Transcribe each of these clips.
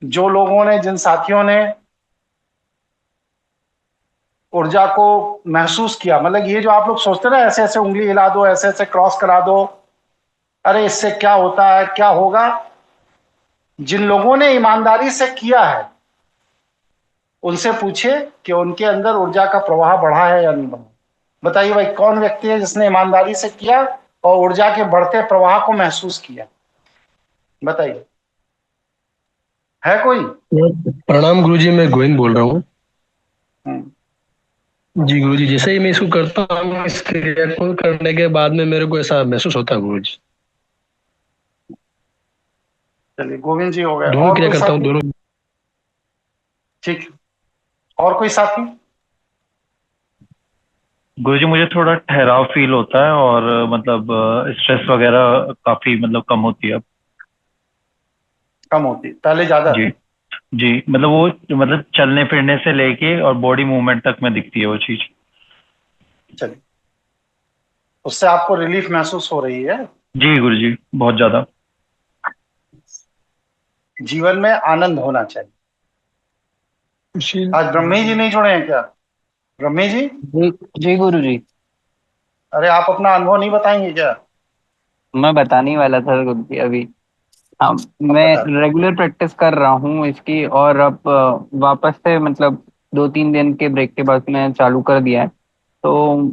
जो लोगों ने, जिन साथियों ने ऊर्जा को महसूस किया, मतलब ये जो आप लोग सोचते ना ऐसे ऐसे उंगली हिला दो, ऐसे ऐसे क्रॉस करा दो, अरे इससे क्या होता है, क्या होगा, जिन लोगों ने ईमानदारी से किया है उनसे पूछे कि उनके अंदर ऊर्जा का प्रवाह बढ़ा है या नहीं बढ़ा। बताइए भाई, कौन व्यक्ति है जिसने ईमानदारी से किया और ऊर्जा के बढ़ते प्रवाह को महसूस किया? बताइए, है कोई? प्रणाम गुरुजी, मैं गोविंद बोल रहा हूँ। हम्म, जी गुरुजी, जैसे ही मैं इसको करता हूँ, इस क्रिया को करने के बाद में मेरे को ऐसा महसूस होता है गुरुजी। चलिए, गोविंद जी हो गए, दोनों और क्रिया कोई करता हूँ, साथी? दोनों। ठीक है, और कोई साथी? गुरुजी मुझे थोड़ा ठहराव फील होता है और मतलब स्ट्रेस वगैरह काफी मतलब कम होती है अब। कम होती, पहले ज्यादा जी। थी? जी मतलब वो मतलब चलने फिरने से लेके और बॉडी मूवमेंट तक में दिखती है वो चीज। चलिए, उससे आपको रिलीफ महसूस हो रही है? जी गुरुजी, बहुत ज्यादा। जीवन में आनंद होना चाहिए। आज ब्रह्मी जी नहीं जुड़े हैं क्या? ब्रह्मी जी, जी। जी गुरु जी। अरे आप अपना अनुभव नहीं बताएंगे क्या? मैं बताने ही वाला था गुरु जी अभी। हाँ, अब मैं बता। रेगुलर प्रैक्टिस कर रहा हूँ इसकी, और अब वापस से मतलब 2-3 दिन के ब्रेक के बाद मैं चालू कर दिया है। तो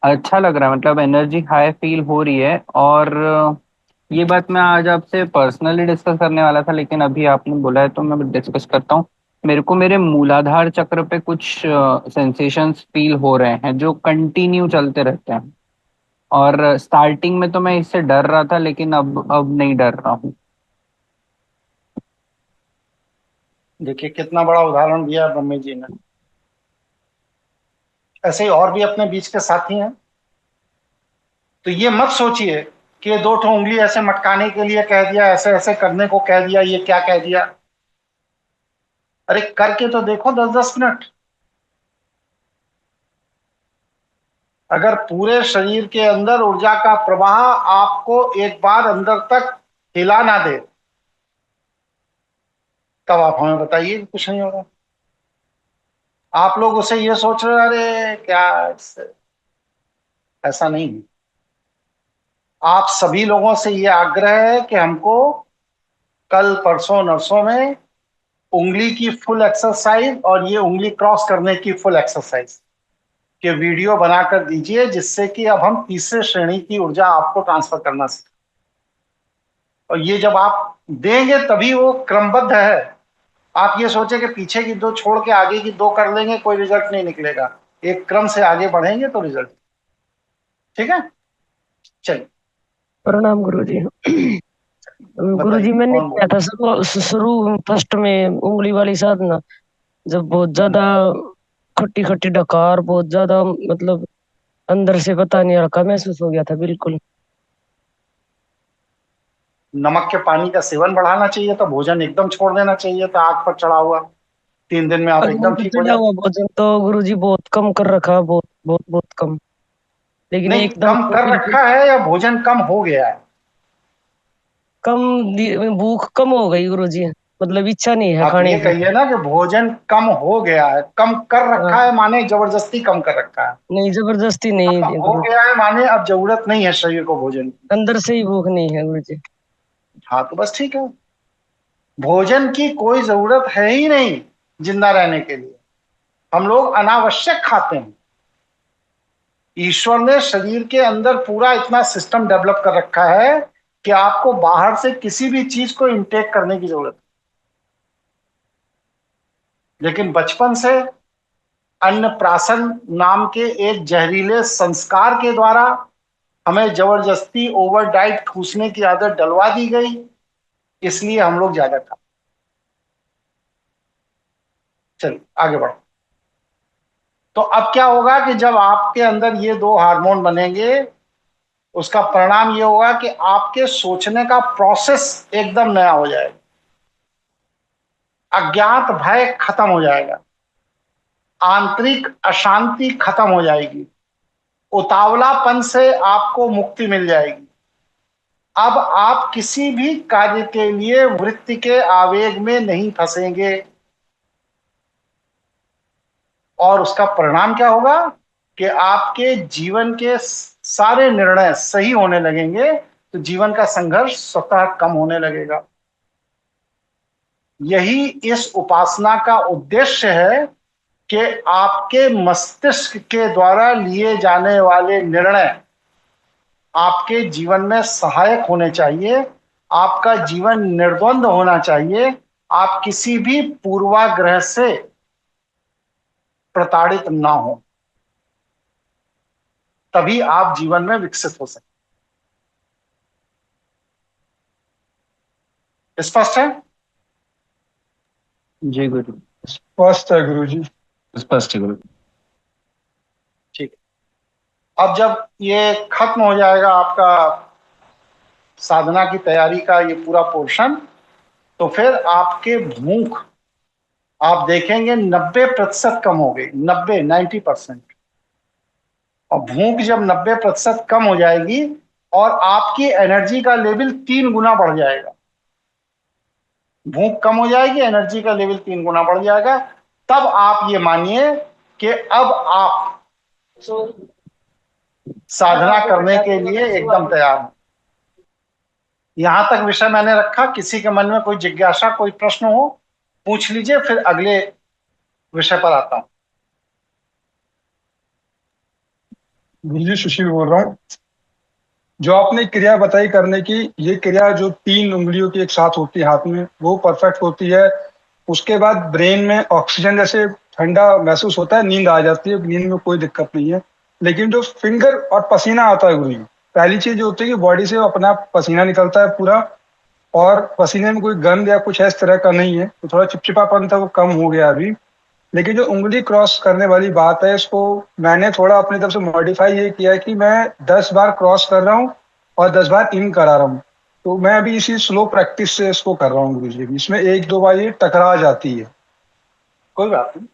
अच्छा लग रहा है, मतलब एनर्जी हाई फील हो रही है। और ये बात मैं आज आपसे पर्सनली डिस्कस करने वाला था, लेकिन अभी आपने बोला है तो मैं डिस्कस करता हूँ। मेरे को मेरे मूलाधार चक्र पे कुछ सेंसेशंस फील हो रहे हैं जो कंटिन्यू चलते रहते हैं। और स्टार्टिंग में तो मैं इससे डर रहा था, लेकिन अब नहीं डर रहा हूँ। देखिए कितना बड़ा उदाहरण दिया ब्रह्मी जी ने। ऐसे ही और भी अपने बीच के साथी हैं। तो ये मत सोचिए कि ये दो ठो उंगली ऐसे मटकाने के लिए कह दिया, ऐसे ऐसे करने को कह दिया, ये क्या कह दिया। अरे करके तो देखो 10-10 मिनट। अगर पूरे शरीर के अंदर ऊर्जा का प्रवाह आपको एक बार अंदर तक हिला ना दे, तब आप हमें बताइए कि कुछ नहीं होगा। आप लोग उसे ये सोच रहे हैं, अरे क्या ऐसा नहीं है। आप सभी लोगों से ये आग्रह है कि हमको कल परसों नरसों में उंगली की फुल एक्सरसाइज और ये उंगली क्रॉस करने की फुल एक्सरसाइज के वीडियो बनाकर दीजिए, जिससे कि अब हम तीसरे श्रेणी की ऊर्जा आपको ट्रांसफर करना सीखें। और ये जब आप देंगे तभी वो क्रमबद्ध है। आप ये सोचे कि पीछे की दो छोड़ के आगे की दो कर लेंगे, कोई रिजल्ट नहीं निकलेगा। एक क्रम से आगे बढ़ेंगे तो रिजल्ट। ठीक है, चलिए प्रणाम गुरुजी। बताइए गुरुजी, मैंने कौन किया बोल। था शुरू फर्स्ट में उंगली वाली साधना, जब बहुत ज्यादा खट्टी खट्टी डकार, बहुत ज्यादा मतलब अंदर से पता नहीं हल्का महसूस हो गया था बिल्कुल। नमक के पानी का सेवन बढ़ाना चाहिए था, भोजन एकदम छोड़ देना चाहिए था, आग पर चढ़ा हुआ। 3 दिन में आप अग्नि एकदम पे ठीक हो चढ़ा जाते। हुआ भोजन तो गुरुजी बहुत कम कर रखा, बहुत बहुत बहुत कम। लेकिन नहीं, एकदम कम तो कर बिल्कुल रखा है या भोजन कम हो गया है? कम। भूख कम हो गई गुरुजी, मतलब इच्छा नहीं है आप खाने ये की। कहिए ना कि भोजन कम हो गया है। कम कर हाँ, रखा है माने जबरदस्ती कम कर रखा है। नहीं जबरदस्ती कम नहीं हो गुरुजी, गया है माने अब जरूरत नहीं है शरीर को भोजन की। अंदर से ही भूख नहीं है गुरुजी। हाँ तो बस ठीक है। भोजन की कोई जरूरत है ही नहीं जिंदा रहने के लिए। हम लोग अनावश्यक खाते हैं। ईश्वर ने शरीर के अंदर पूरा इतना सिस्टम डेवलप कर रखा है कि आपको बाहर से किसी भी चीज को इनटेक करने की जरूरत है। लेकिन बचपन से अन्नप्राशन नाम के एक जहरीले संस्कार के द्वारा हमें जबरदस्ती ओवर डाइट ठूसने की आदत डलवा दी गई, इसलिए हम लोग ज्यादा खाते। चलिए आगे बढ़ो। तो अब क्या होगा कि जब आपके अंदर ये दो हार्मोन बनेंगे, उसका परिणाम ये होगा कि आपके सोचने का प्रोसेस एकदम नया हो जाएगा। अज्ञात भय खत्म हो जाएगा। आंतरिक अशांति खत्म हो जाएगी। उतावलापन से आपको मुक्ति मिल जाएगी। अब आप किसी भी कार्य के लिए वृत्ति के आवेग में नहीं फंसेंगे, और उसका परिणाम क्या होगा कि आपके जीवन के सारे निर्णय सही होने लगेंगे, तो जीवन का संघर्ष स्वतः कम होने लगेगा। यही इस उपासना का उद्देश्य है कि आपके मस्तिष्क के द्वारा लिए जाने वाले निर्णय आपके जीवन में सहायक होने चाहिए, आपका जीवन निर्द्वंद होना चाहिए, आप किसी भी पूर्वाग्रह से प्रताड़ित ना हो, तभी आप जीवन में विकसित हो सकते। स्पष्ट है? जी गुरु। स्पष्ट है गुरु जी। स्पष्ट है गुरु। ठीक है। अब जब ये खत्म हो जाएगा आपका साधना की तैयारी का ये पूरा पोर्शन, तो फिर आपके भूख आप देखेंगे 90% कम हो गई, 90% और भूख जब 90% कम हो जाएगी और आपकी एनर्जी का लेवल 3 गुना बढ़ जाएगा। भूख कम हो जाएगी, एनर्जी का लेवल 3 गुना बढ़ जाएगा, तब आप ये मानिए कि अब आप साधना करने के लिए एकदम तैयार हैं। यहां तक विषय मैंने रखा। किसी के मन में कोई जिज्ञासा, कोई प्रश्न हो पूछ लीजिए, फिर अगले विषय पर आता हूं। गुरु जी सुशील बोल रहा हूँ। जो आपने क्रिया बताई करने की, ये क्रिया जो 3 उंगलियों की एक साथ होती है हाथ में, वो परफेक्ट होती है। उसके बाद ब्रेन में ऑक्सीजन जैसे ठंडा महसूस होता है, नींद आ जाती है, नींद में कोई दिक्कत नहीं है। लेकिन जो फिंगर और पसीना आता है गुरु जी, पहली चीज जो होती है कि बॉडी से अपना पसीना निकलता है पूरा, और पसीने में कोई गंध या कुछ इस तरह का नहीं है, तो थोड़ा चिपचिपापन था वो कम हो गया अभी। लेकिन जो उंगली क्रॉस करने वाली बात है, इसको मैंने थोड़ा अपनी तरफ से मॉडिफाई ये किया है कि मैं 10 बार क्रॉस कर रहा हूँ और 10 बार इन करा रहा हूँ। तो मैं अभी इसी स्लो प्रैक्टिस से इसको कर रहा हूँ गुरु जी। इसमें 1-2 बार ये टकरा जाती है। कोई बात नहीं,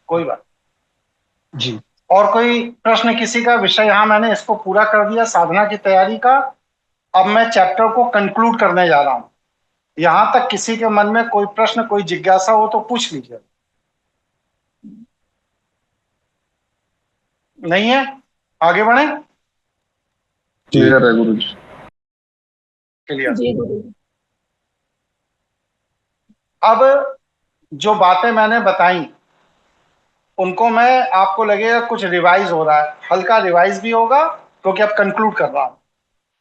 कोई बात जी। और कोई प्रश्न किसी का? विषय यहां मैंने इसको पूरा कर दिया साधना की तैयारी का। अब मैं चैप्टर को कंक्लूड करने जा रहा हूं। यहां तक किसी के मन में कोई प्रश्न, कोई जिज्ञासा हो तो पूछ लीजिए। नहीं है? आगे बढ़े। क्लियर है गुरु जी। क्लियर। अब जो बातें मैंने बताई उनको मैं, आपको लगेगा कुछ रिवाइज हो रहा है, हल्का रिवाइज भी होगा क्योंकि अब कंक्लूड कर रहा हूं,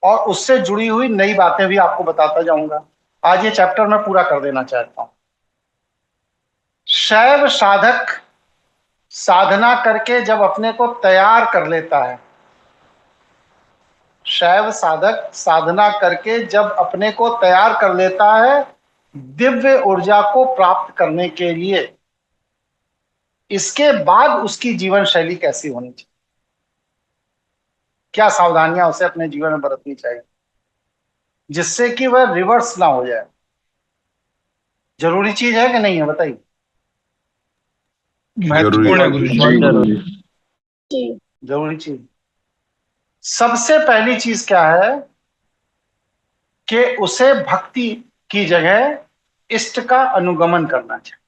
और उससे जुड़ी हुई नई बातें भी आपको बताता जाऊंगा। आज ये चैप्टर मैं पूरा कर देना चाहता हूं। शैव साधक साधना करके जब अपने को तैयार कर लेता है, शैव साधक साधना करके जब अपने को तैयार कर लेता है दिव्य ऊर्जा को प्राप्त करने के लिए, इसके बाद उसकी जीवन शैली कैसी होनी चाहिए, क्या सावधानियां उसे अपने जीवन में बरतनी चाहिए जिससे कि वह रिवर्स ना हो जाए। जरूरी चीज है कि नहीं है? बताइए। महत्वपूर्ण है गुरु जी। जरूरी चीज। सबसे पहली चीज क्या है कि उसे भक्ति की जगह इष्ट का अनुगमन करना चाहिए।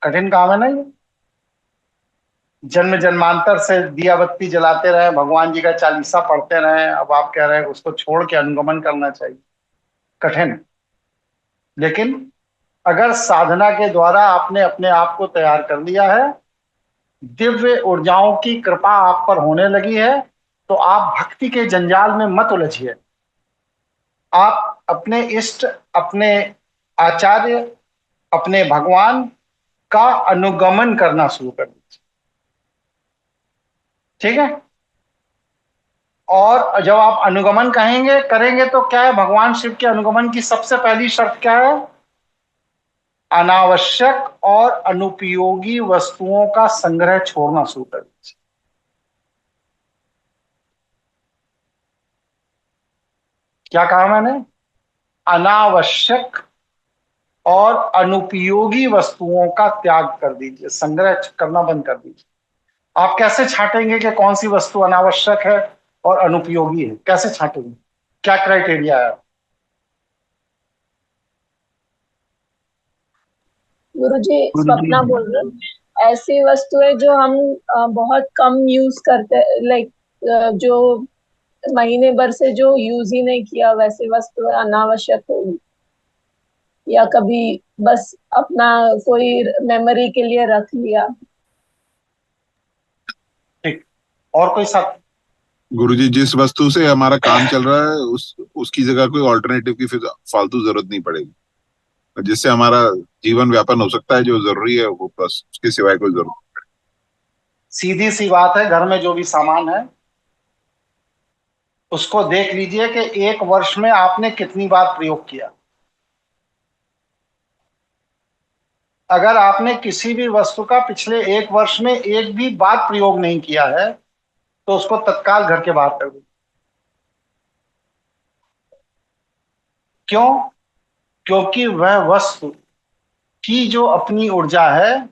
कठिन काम है ना ये? जन्म जन्मांतर से दिया बत्ती जलाते रहे, भगवान जी का चालीसा पढ़ते रहे, अब आप कह रहे हैं उसको छोड़ के अनुगमन करना चाहिए। कठिन। लेकिन अगर साधना के द्वारा आपने अपने आप को तैयार कर लिया है, दिव्य ऊर्जाओं की कृपा आप पर होने लगी है, तो आप भक्ति के जंजाल में मत उलझिए। आप अपने इष्ट, अपने आचार्य, अपने भगवान का अनुगमन करना शुरू कर दीजिए। ठीक है? और जब आप अनुगमन करेंगे तो क्या है, भगवान शिव के अनुगमन की सबसे पहली शर्त क्या है? अनावश्यक और अनुपयोगी वस्तुओं का संग्रह छोड़ना शुरू कर दीजिए। क्या कहा मैंने? अनावश्यक और अनुपयोगी वस्तुओं का त्याग कर दीजिए, संग्रह करना बंद कर दीजिए। आप कैसे छांटेंगे कि कौन सी वस्तु अनावश्यक है और अनुपयोगी है, कैसे छांटेंगे? क्या क्राइटेरिया है? गुरुजी, गुरुजी स्वप्ना बोल रहे हैं। ऐसी वस्तुएं जो हम बहुत कम यूज करते, लाइक जो महीने भर से जो यूज ही नहीं किया, वैसी वस्तुएं अनावश्यक होगी, या कभी बस अपना कोई मेमोरी के लिए रख लिया। ठीक, और कोई सब? गुरुजी, जिस वस्तु से हमारा काम चल रहा है उसकी जगह कोई ऑल्टरनेटिव की फिर फालतू जरूरत नहीं पड़ेगी, जिससे हमारा जीवन व्यापन हो सकता है। जो जरूरी है वो बस, उसके सिवाय कोई जरूरत नहीं। सीधी सी बात है, घर में जो भी सामान है उसको देख लीजिए कि एक वर्ष में आपने कितनी बार प्रयोग किया। अगर आपने किसी भी वस्तु का पिछले एक वर्ष में एक भी बार प्रयोग नहीं किया है तो उसको तत्काल घर के बाहर कर दो। क्यों? क्योंकि वह वस्तु की जो अपनी ऊर्जा है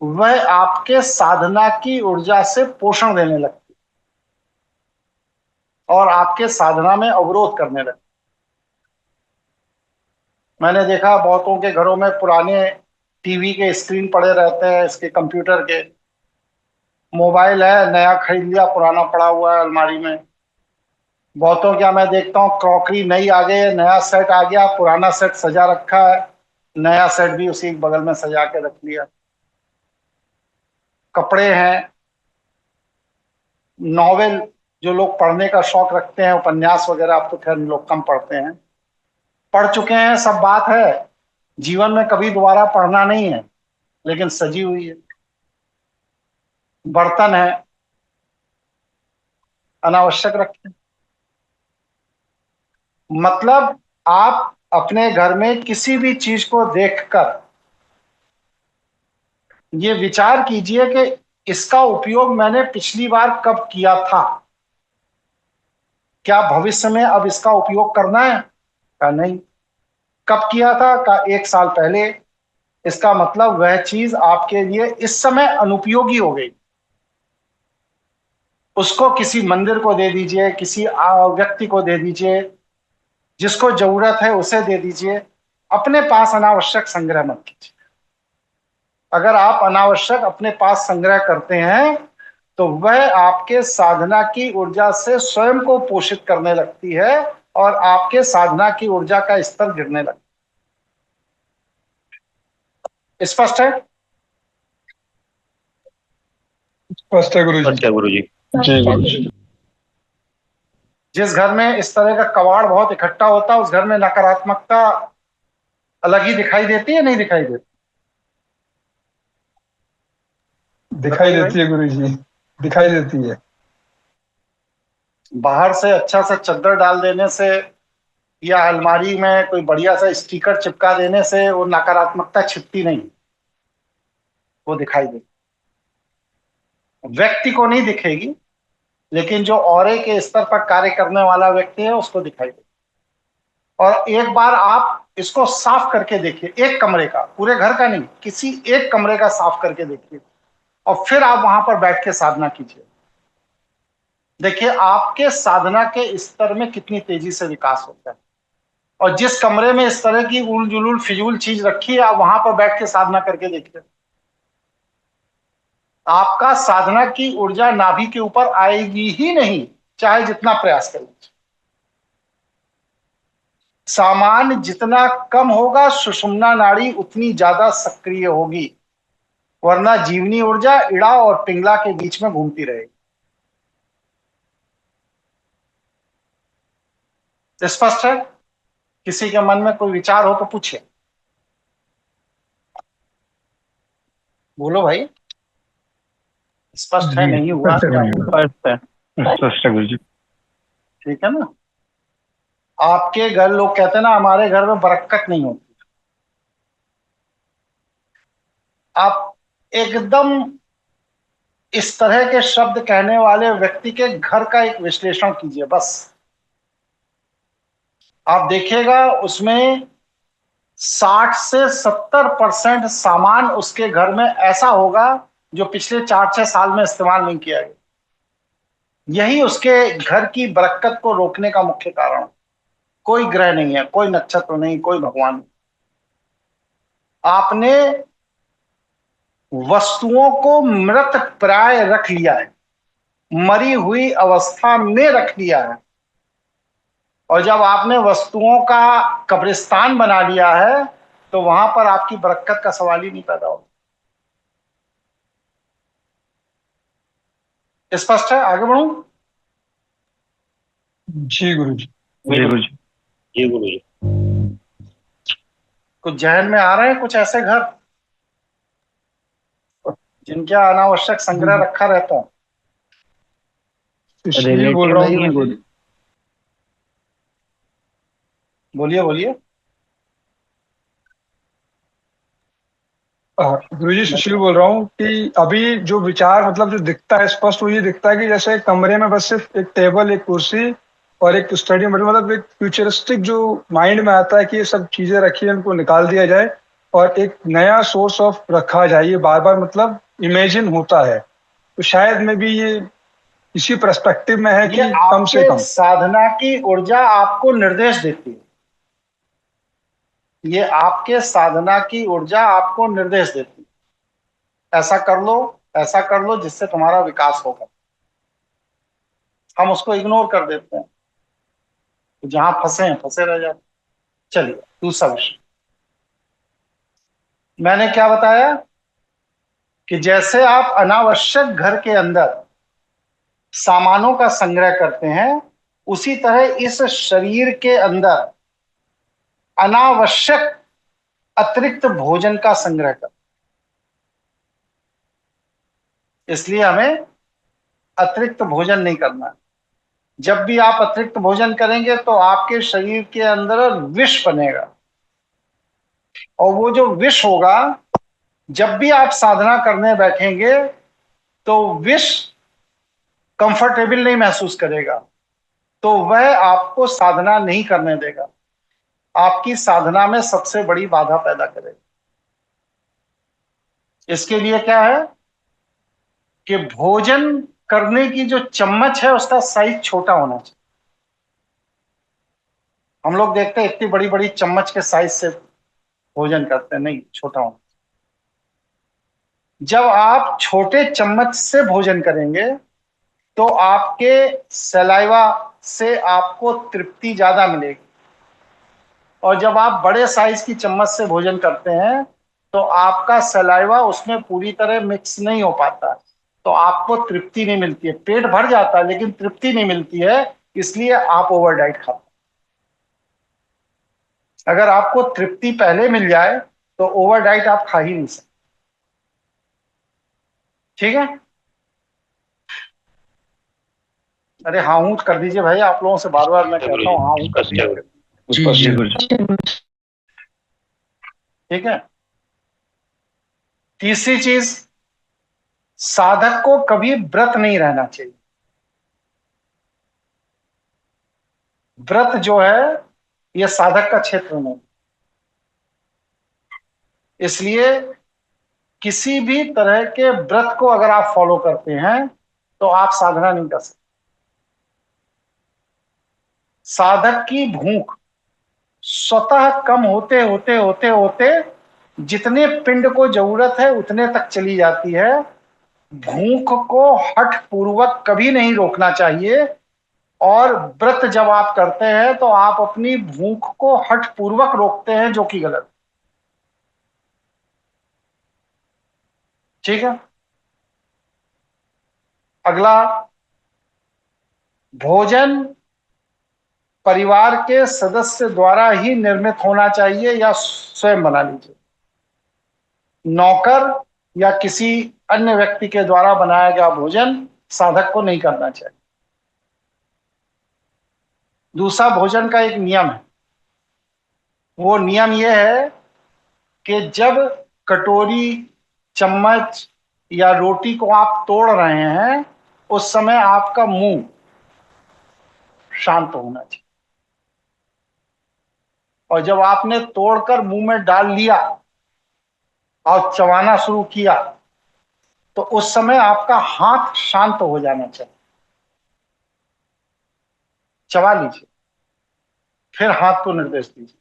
वह आपके साधना की ऊर्जा से पोषण देने लगती और आपके साधना में अवरोध करने लगती। मैंने देखा बहुतों के घरों में पुराने टीवी के स्क्रीन पड़े रहते हैं, इसके कंप्यूटर के, मोबाइल है नया खरीद लिया, पुराना पड़ा हुआ है अलमारी में। बहुतों क्या मैं देखता हूँ, क्रॉकरी नई आ गई है, नया सेट आ गया, पुराना सेट सजा रखा है, नया सेट भी उसी बगल में सजा के रख लिया। कपड़े हैं, नॉवेल जो लोग पढ़ने का शौक रखते हैं, उपन्यास वगैरह, आप तो खैर लोग कम पढ़ते हैं, पढ़ चुके हैं, सब बात है, जीवन में कभी दोबारा पढ़ना नहीं है, लेकिन सजी हुई है। बर्तन है, अनावश्यक रखते हैं। मतलब आप अपने घर में किसी भी चीज को देखकर ये विचार कीजिए कि इसका उपयोग मैंने पिछली बार कब किया था, क्या भविष्य में अब इसका उपयोग करना है? का नहीं। कब किया था? का 1 साल पहले। इसका मतलब वह चीज आपके लिए इस समय अनुपयोगी हो गई। उसको किसी मंदिर को दे दीजिए, किसी व्यक्ति को दे दीजिए, जिसको जरूरत है उसे दे दीजिए। अपने पास अनावश्यक संग्रह मत कीजिए। अगर आप अनावश्यक अपने पास संग्रह करते हैं तो वह आपके साधना की ऊर्जा से स्वयं को पोषित करने लगती है और आपके साधना की ऊर्जा का स्तर गिरने लगता है। स्पष्ट है? स्पष्ट है गुरुजी। अच्छा गुरुजी। जय गुरुजी। जिस घर में इस तरह का कबाड़ बहुत इकट्ठा होता है उस घर में नकारात्मकता अलग ही दिखाई देती है, नहीं दिखाई देती? दिखाई देती है गुरुजी, दिखाई देती है। बाहर से अच्छा सा चद्दर डाल देने से या अलमारी में कोई बढ़िया सा स्टिकर चिपका देने से वो नकारात्मकता छिपती नहीं, वो दिखाई देती। व्यक्ति को नहीं दिखेगी, लेकिन जो औरे के स्तर पर कार्य करने वाला व्यक्ति है उसको दिखाई देती। और एक बार आप इसको साफ करके देखिए, एक कमरे का, पूरे घर का नहीं, किसी एक कमरे का साफ करके देखिए और फिर आप वहां पर बैठ के साधना कीजिए। देखिए आपके साधना के स्तर में कितनी तेजी से विकास होता है। और जिस कमरे में इस तरह की उल जुलूल फिजूल चीज रखी है, आप वहां पर बैठ के साधना करके देखिए, आपका साधना की ऊर्जा नाभि के ऊपर आएगी ही नहीं, चाहे जितना प्रयास करें। सामान जितना कम होगा सुषुम्ना नाड़ी उतनी ज्यादा सक्रिय होगी, वरना जीवनी ऊर्जा इड़ा और पिंगला के बीच में घूमती रहेगी। स्पष्ट है? किसी के मन में कोई विचार हो तो पूछिए। बोलो भाई, स्पष्ट है? नहीं हुआ? स्पष्ट है। स्पष्ट है गुरुजी। ठीक है ना? आपके घर लोग कहते हैं ना हमारे घर में बरकत नहीं होती। आप एकदम इस तरह के शब्द कहने वाले व्यक्ति के घर का एक विश्लेषण कीजिए बस, आप देखिएगा उसमें 60 से 70% सामान उसके घर में ऐसा होगा जो पिछले 4-6 साल में इस्तेमाल नहीं किया गया। यही उसके घर की बरकत को रोकने का मुख्य कारण है। कोई ग्रह नहीं है, कोई नक्षत्र नहीं, कोई भगवान नहीं। आपने वस्तुओं को मृत प्राय रख लिया है, मरी हुई अवस्था में रख लिया है, और जब आपने वस्तुओं का कब्रिस्तान बना लिया है तो वहां पर आपकी बरकत का सवाल ही नहीं पैदा होता। स्पष्ट है? आगे बढ़ूं? जी गुरुजी। जी गुरु जी। जी गुरु जी। कुछ जहन में आ रहे हैं कुछ ऐसे घर जिनके अनावश्यक संग्रह रखा रहता है? सुशील बोल रिलेटिव रहा नहीं है हूँ। गुरु। बोलिए बोलिए। गुरुजी सुशील बोल रहा हूँ कि अभी जो विचार मतलब जो दिखता है स्पष्ट, वो ये दिखता है कि जैसे कमरे में बस सिर्फ एक टेबल, एक कुर्सी और एक स्टडी मतलब एक फ्यूचरिस्टिक जो माइंड में आता है कि ये सब चीजें रखी है, उनको निकाल दिया जाए और एक नया सोर्स ऑफ रखा जाए। ये बार बार मतलब इमेजिन होता है, तो शायद में भी ये इसी पर्सपेक्टिव में है ये कि कम से आपके कम साधना की ऊर्जा आपको निर्देश देती है। ये आपके साधना की ऊर्जा आपको निर्देश देती है, ऐसा कर लो, ऐसा कर लो, जिससे तुम्हारा विकास होगा। हम उसको इग्नोर कर देते हैं, तो जहां फंसे हैं फंसे रह जाते। चलिए दूसरा विषय। मैंने क्या बताया कि जैसे आप अनावश्यक घर के अंदर सामानों का संग्रह करते हैं, उसी तरह इस शरीर के अंदर अनावश्यक अतिरिक्त भोजन का संग्रह कर। इसलिए हमें अतिरिक्त भोजन नहीं करना है। जब भी आप अतिरिक्त भोजन करेंगे तो आपके शरीर के अंदर विष बनेगा, और वो जो विष होगा, जब भी आप साधना करने बैठेंगे तो विष कंफर्टेबल नहीं महसूस करेगा, तो वह आपको साधना नहीं करने देगा, आपकी साधना में सबसे बड़ी बाधा पैदा करेगा। इसके लिए क्या है कि भोजन करने की जो चम्मच है उसका साइज छोटा होना चाहिए। हम लोग देखते हैं इतनी बड़ी बड़ी चम्मच के साइज से भोजन करते हैं, नहीं, छोटा होना। जब आप छोटे चम्मच से भोजन करेंगे तो आपके सलाइवा से आपको तृप्ति ज्यादा मिलेगी, और जब आप बड़े साइज की चम्मच से भोजन करते हैं तो आपका सलाइवा उसमें पूरी तरह मिक्स नहीं हो पाता, तो आपको तृप्ति नहीं मिलती है। पेट भर जाता है लेकिन तृप्ति नहीं मिलती है, इसलिए आप ओवर डाइट खाते हैं। अगर आपको तृप्ति पहले मिल जाए तो ओवर डाइट आप खा ही नहीं सकते। ठीक है? अरे हाँ हूं कर दीजिए भाई, आप लोगों से बार बार मैं कहता हूँ हाँ हूं कर दिया करिए। जी जी जी। गुरु जी। ठीक है? तीसरी चीज, साधक को कभी व्रत नहीं रहना चाहिए। व्रत जो है यह साधक का क्षेत्र नहीं, इसलिए किसी भी तरह के व्रत को अगर आप फॉलो करते हैं तो आप साधना नहीं कर सकते। साधक की भूख स्वतः कम होते होते होते होते जितने पिंड को जरूरत है उतने तक चली जाती है। भूख को हठ पूर्वक कभी नहीं रोकना चाहिए, और व्रत जब आप करते हैं तो आप अपनी भूख को हठ पूर्वक रोकते हैं, जो कि गलत। ठीक है? अगला, भोजन परिवार के सदस्य द्वारा ही निर्मित होना चाहिए या स्वयं बना लीजिए। नौकर या किसी अन्य व्यक्ति के द्वारा बनाया गया भोजन साधक को नहीं करना चाहिए। दूसरा, भोजन का एक नियम है। वो नियम यह है कि जब कटोरी, चम्मच या रोटी को आप तोड़ रहे हैं उस समय आपका मुंह शांत होना चाहिए, और जब आपने तोड़कर मुंह में डाल लिया और चबाना शुरू किया तो उस समय आपका हाथ शांत हो जाना चाहिए। चबा लीजिए, फिर हाथ को निर्देश दीजिए।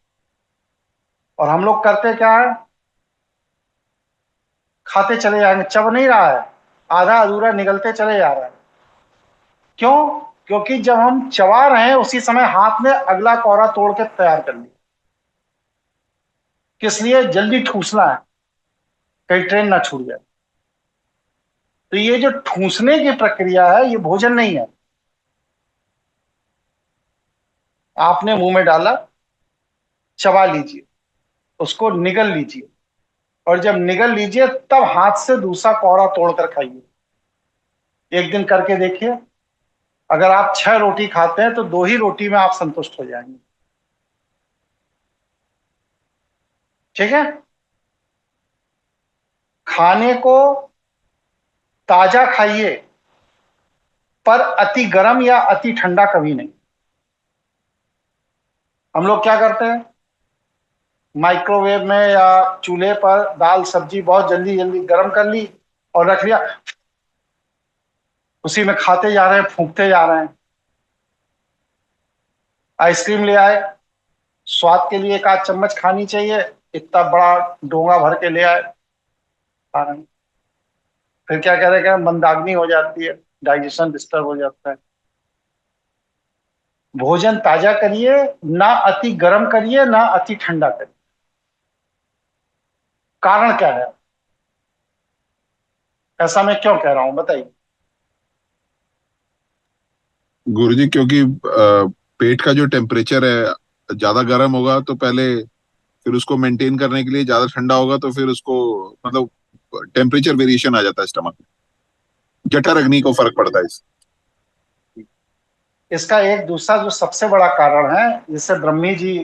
और हम लोग करते क्या है, खाते चले जाएंगे, चब नहीं रहा है, आधा अधूरा निगलते चले जा रहा है। क्यों? क्योंकि जब हम चबा रहे हैं उसी समय हाथ ने अगला कौरा तोड़ के तैयार कर लिया। किस लिए? जल्दी ठूसना है, कहीं ट्रेन ना छूट जाए। तो ये जो ठूसने की प्रक्रिया है ये भोजन नहीं है। आपने मुंह में डाला, चबा लीजिए, उसको निगल लीजिए, और जब निगल लीजिए तब हाथ से दूसरा कौड़ा तोड़कर खाइए। एक दिन करके देखिए, अगर आप 6 रोटी खाते हैं तो 2 ही रोटी में आप संतुष्ट हो जाएंगे। ठीक है? खाने को ताजा खाइए, पर अति गर्म या अति ठंडा कभी नहीं। हम लोग क्या करते हैं, माइक्रोवेव में या चूल्हे पर दाल सब्जी बहुत जल्दी जल्दी गर्म कर ली और रख लिया, उसी में खाते जा रहे हैं, फूंकते जा रहे हैं। आइसक्रीम ले आए, स्वाद के लिए 1 आध चम्मच खानी चाहिए, इतना बड़ा डोंगा भर के ले आए, खा रहे हैं। फिर क्या करेगा, मंदाग्नि हो जाती है, डाइजेशन डिस्टर्ब हो जाता है। भोजन ताजा करिए, ना अति गर्म करिए ना अति ठंडा करिए। कारण क्या है, ऐसा मैं क्यों कह रहा हूं बताइए। गुरुजी, क्योंकि पेट का जो टेम्परेचर है ज्यादा गर्म होगा तो पहले, फिर उसको मेंटेन करने के लिए ज्यादा ठंडा होगा तो फिर उसको मतलब टेम्परेचर वेरिएशन आ जाता है स्टमक में, जठर अग्नि को फर्क पड़ता है इससे। इसका एक दूसरा जो सबसे बड़ा कारण है, जिसे ब्रह्मी जी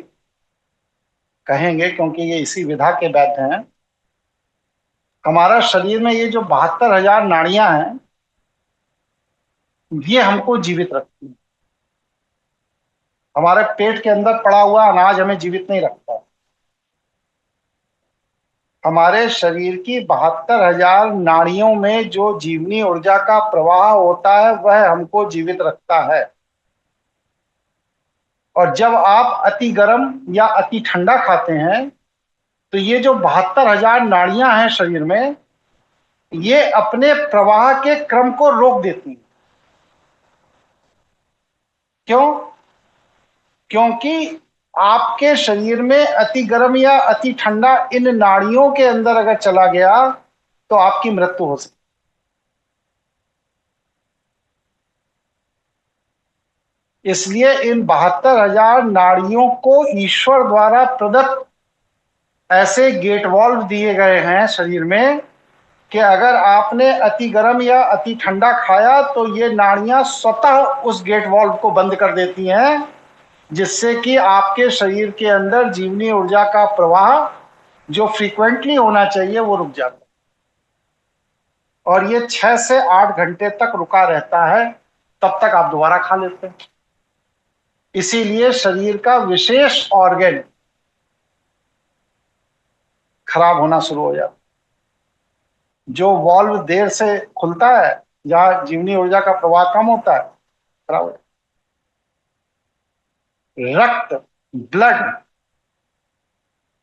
कहेंगे क्योंकि ये इसी विधा के वैद्य हैं, हमारा शरीर में ये जो 72,000 नाड़ियां हैं ये हमको जीवित रखती हैं। हमारे पेट के अंदर पड़ा हुआ अनाज हमें जीवित नहीं रखता। हमारे शरीर की 72,000 नाड़ियों में जो जीवनी ऊर्जा का प्रवाह होता है वह हमको जीवित रखता है। और जब आप अति गर्म या अति ठंडा खाते हैं तो ये जो 72,000 नाड़ियां हैं शरीर में, ये अपने प्रवाह के क्रम को रोक देती हैं। क्यों? क्योंकि आपके शरीर में अति गर्म या अति ठंडा इन नाड़ियों के अंदर अगर चला गया तो आपकी मृत्यु हो सकती। इसलिए इन 72,000 नाड़ियों को ईश्वर द्वारा प्रदत्त ऐसे गेट वॉल्व दिए गए हैं शरीर में कि अगर आपने अति गर्म या अति ठंडा खाया तो ये नाड़ियां स्वतः उस गेट वॉल्व को बंद कर देती हैं, जिससे कि आपके शरीर के अंदर जीवनी ऊर्जा का प्रवाह जो फ्रीक्वेंटली होना चाहिए वो रुक जाता है। और ये 6 से 8 घंटे तक रुका रहता है, तब तक आप दोबारा खा लेते हैं। इसीलिए शरीर का विशेष ऑर्गन खराब होना शुरू हो जाता है। जो वॉल्व देर से खुलता है, जहां जीवनी ऊर्जा का प्रवाह कम होता है, खराब हो जाता है। रक्त, ब्लड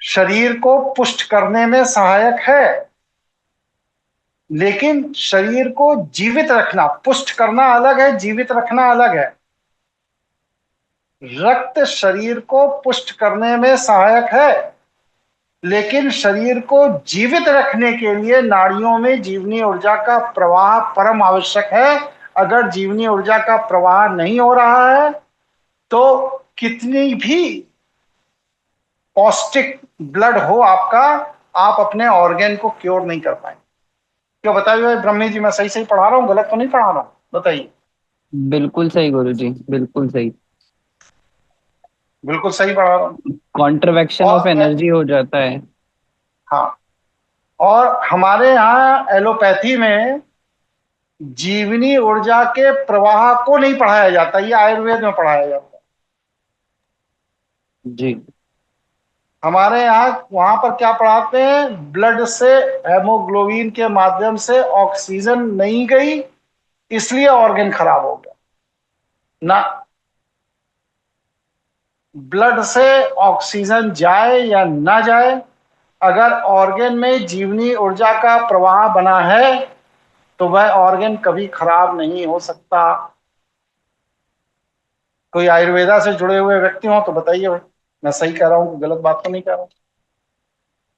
शरीर को पुष्ट करने में सहायक है, लेकिन शरीर को जीवित रखना, पुष्ट करना अलग है, जीवित रखना अलग है। रक्त शरीर को पुष्ट करने में सहायक है, लेकिन शरीर को जीवित रखने के लिए नाड़ियों में जीवनी ऊर्जा का प्रवाह परम आवश्यक है। अगर जीवनी ऊर्जा का प्रवाह नहीं हो रहा है तो कितनी भी पौष्टिक ब्लड हो आपका, आप अपने ऑर्गन को क्योर नहीं कर पाएंगे। क्यों बताइए ब्रह्मी जी, मैं सही सही पढ़ा रहा हूँ, गलत तो नहीं पढ़ा रहा हूँ? बताइए। बिल्कुल सही गुरुजी, बिल्कुल सही। बिल्कुल सही पढ़ा रहा हूँ। कॉन्ट्रवेक्शन ऑफ एनर्जी हो जाता है। हाँ, और हमारे यहाँ एलोपैथी में जीवनी ऊर्जा के प्रवाह को नहीं पढ़ाया जाता, ये आयुर्वेद में पढ़ाया जाता है जी। हमारे यहाँ वहां पर क्या पढ़ाते हैं, ब्लड से हेमोग्लोबिन के माध्यम से ऑक्सीजन नहीं गई इसलिए ऑर्गन खराब हो गया ना। ब्लड से ऑक्सीजन जाए या ना जाए, अगर ऑर्गन में जीवनी ऊर्जा का प्रवाह बना है तो वह ऑर्गन कभी खराब नहीं हो सकता। कोई आयुर्वेदा से जुड़े हुए व्यक्ति हो तो बताइए भाई, मैं सही कह रहा हूँ, गलत बात तो नहीं कह रहा हूँ?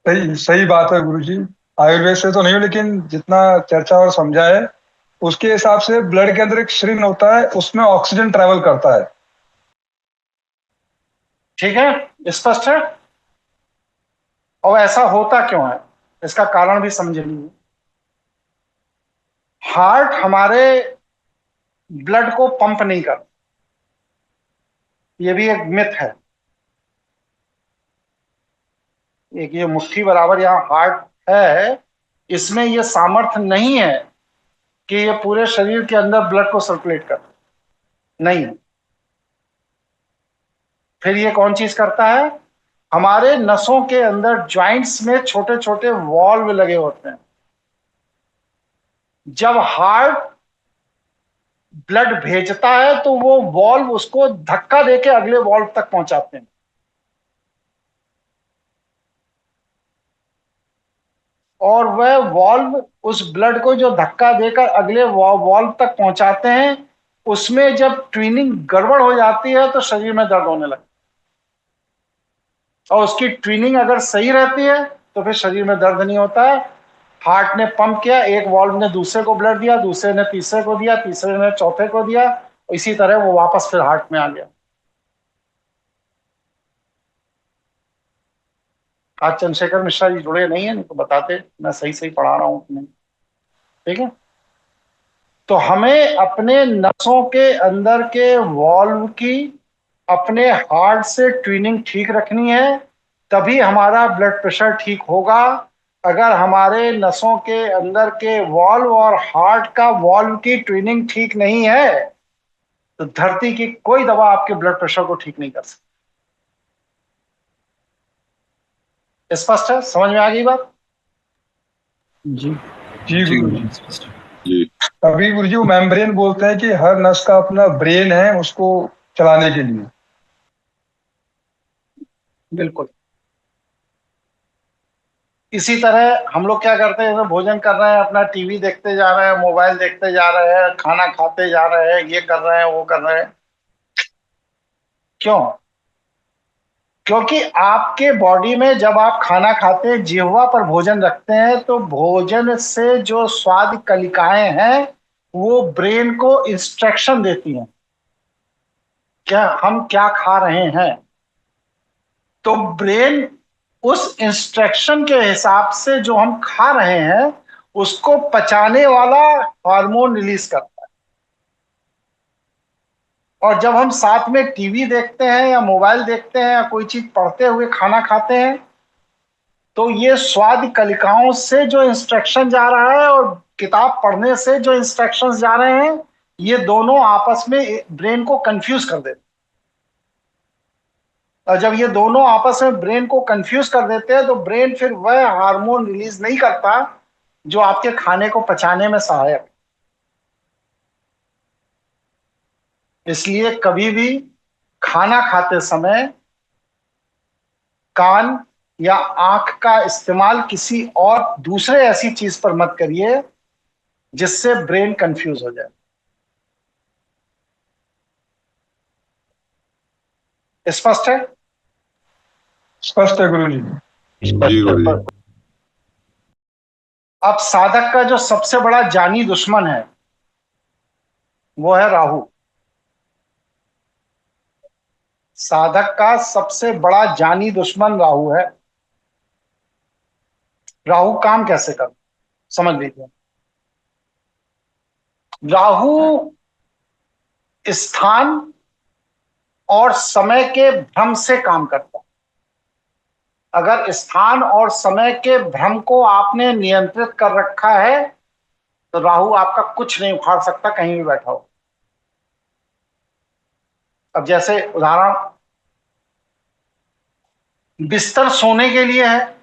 सही सही बात है गुरुजी। आयुर्वेद से तो नहीं हो, लेकिन जितना चर्चा और समझा है उसके हिसाब से ब्लड के अंदर एक श्रिन होता है, उसमें ऑक्सीजन ट्रेवल करता है। ठीक है, स्पष्ट है। और ऐसा होता क्यों है, इसका कारण भी समझ लीजिए। हार्ट हमारे ब्लड को पंप नहीं करता, ये भी एक मिथ है। एक ये मुट्ठी बराबर यहाँ हार्ट है, इसमें ये सामर्थ्य नहीं है कि ये पूरे शरीर के अंदर ब्लड को सर्कुलेट कर, नहीं। फिर ये कौन चीज करता है, हमारे नसों के अंदर जॉइंट्स में छोटे छोटे वॉल्व लगे होते हैं। जब हार्ट ब्लड भेजता है तो वो वॉल्व उसको धक्का देके अगले वॉल्व तक पहुंचाते हैं। और वह वॉल्व उस ब्लड को जो धक्का देकर अगले वॉल्व तक पहुंचाते हैं, उसमें जब ट्यूनिंग गड़बड़ हो जाती है तो शरीर में दर्द होने लगता है। और उसकी ट्यूनिंग अगर सही रहती है तो फिर शरीर में दर्द नहीं होता है। हार्ट ने पंप किया, एक वॉल्व ने दूसरे को ब्लड दिया, दूसरे ने तीसरे को दिया, तीसरे ने चौथे को दिया, इसी तरह वो वापस फिर हार्ट में आ गया। आज चंद्रशेखर मिश्रा जी जुड़े नहीं है, नहीं तो बताते मैं सही सही पढ़ा रहा हूं कि नहीं। ठीक है, तो हमें अपने नसों के अंदर के वॉल्व की अपने हार्ट से ट्यूनिंग ठीक रखनी है, तभी हमारा ब्लड प्रेशर ठीक होगा। अगर हमारे नसों के अंदर के वॉल्व और हार्ट का वॉल्व की ट्यूनिंग ठीक नहीं है तो धरती की कोई दवा आपके ब्लड प्रेशर को ठीक नहीं कर सकती। स्पष्ट है, समझ में आ गई बात? जी जी जी गुरुजी। जी अभी गुरुजी वो मेम्ब्रेन बोलते हैं कि हर नस का अपना ब्रेन है उसको चलाने के लिए। बिल्कुल। इसी तरह हम लोग क्या करते हैं, जैसे भोजन कर रहे हैं, अपना टीवी देखते जा रहे हैं, मोबाइल देखते जा रहे हैं, खाना खाते जा रहे हैं, ये कर रहे हैं, वो कर रहे हैं। क्यों? क्योंकि आपके बॉडी में जब आप खाना खाते हैं, जिह्वा पर भोजन रखते हैं, तो भोजन से जो स्वाद कलिकाएं हैं वो ब्रेन को इंस्ट्रक्शन देती हैं क्या हम क्या खा रहे हैं। तो ब्रेन उस इंस्ट्रक्शन के हिसाब से जो हम खा रहे हैं उसको पचाने वाला हार्मोन रिलीज करता है। और जब हम साथ में टीवी देखते हैं या मोबाइल देखते हैं या कोई चीज पढ़ते हुए खाना खाते हैं, तो ये स्वाद कलिकाओं से जो इंस्ट्रक्शन जा रहा है और किताब पढ़ने से जो इंस्ट्रक्शंस जा रहे हैं, ये दोनों आपस में ब्रेन को कंफ्यूज कर देते हैं। और जब ये दोनों आपस में ब्रेन को कंफ्यूज कर देते हैं तो ब्रेन फिर वह हार्मोन रिलीज नहीं करता जो आपके खाने को पचाने में सहायक है। इसलिए कभी भी खाना खाते समय कान या आंख का इस्तेमाल किसी और दूसरे ऐसी चीज पर मत करिए जिससे ब्रेन कंफ्यूज हो जाए। स्पष्ट है? स्पष्ट है गुरुजी। जी गुरुजी। अब साधक का जो सबसे बड़ा जानी दुश्मन है वो है राहु। साधक का सबसे बड़ा जानी दुश्मन राहु है। राहु काम कैसे कर, समझ लीजिए। राहु स्थान और समय के भ्रम से काम करता है। अगर स्थान और समय के भ्रम को आपने नियंत्रित कर रखा है तो राहु आपका कुछ नहीं उखाड़ सकता, कहीं भी बैठा हो। अब जैसे उदाहरण, बिस्तर सोने के लिए है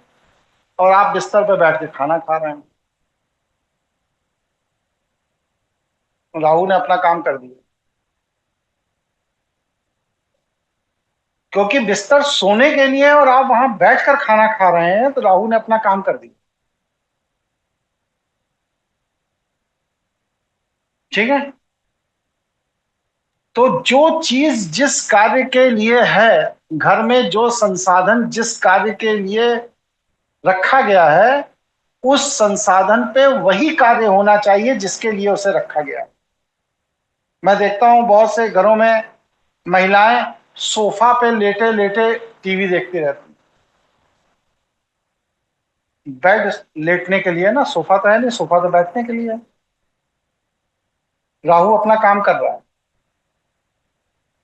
और आप बिस्तर पर बैठ के खाना खा रहे हैं, राहु ने अपना काम कर दिया। क्योंकि बिस्तर सोने के लिए है और आप वहां बैठकर खाना खा रहे हैं, तो राहु ने अपना काम कर दिया। ठीक है, तो जो चीज जिस कार्य के लिए है, घर में जो संसाधन जिस कार्य के लिए रखा गया है, उस संसाधन पे वही कार्य होना चाहिए जिसके लिए उसे रखा गया है। मैं देखता हूं बहुत से घरों में महिलाएं सोफा पे लेटे लेटे टीवी देखती रहती। बेड लेटने के लिए ना, सोफा तो है नहीं, सोफा तो बैठने के लिए है। राहु अपना काम कर रहा है।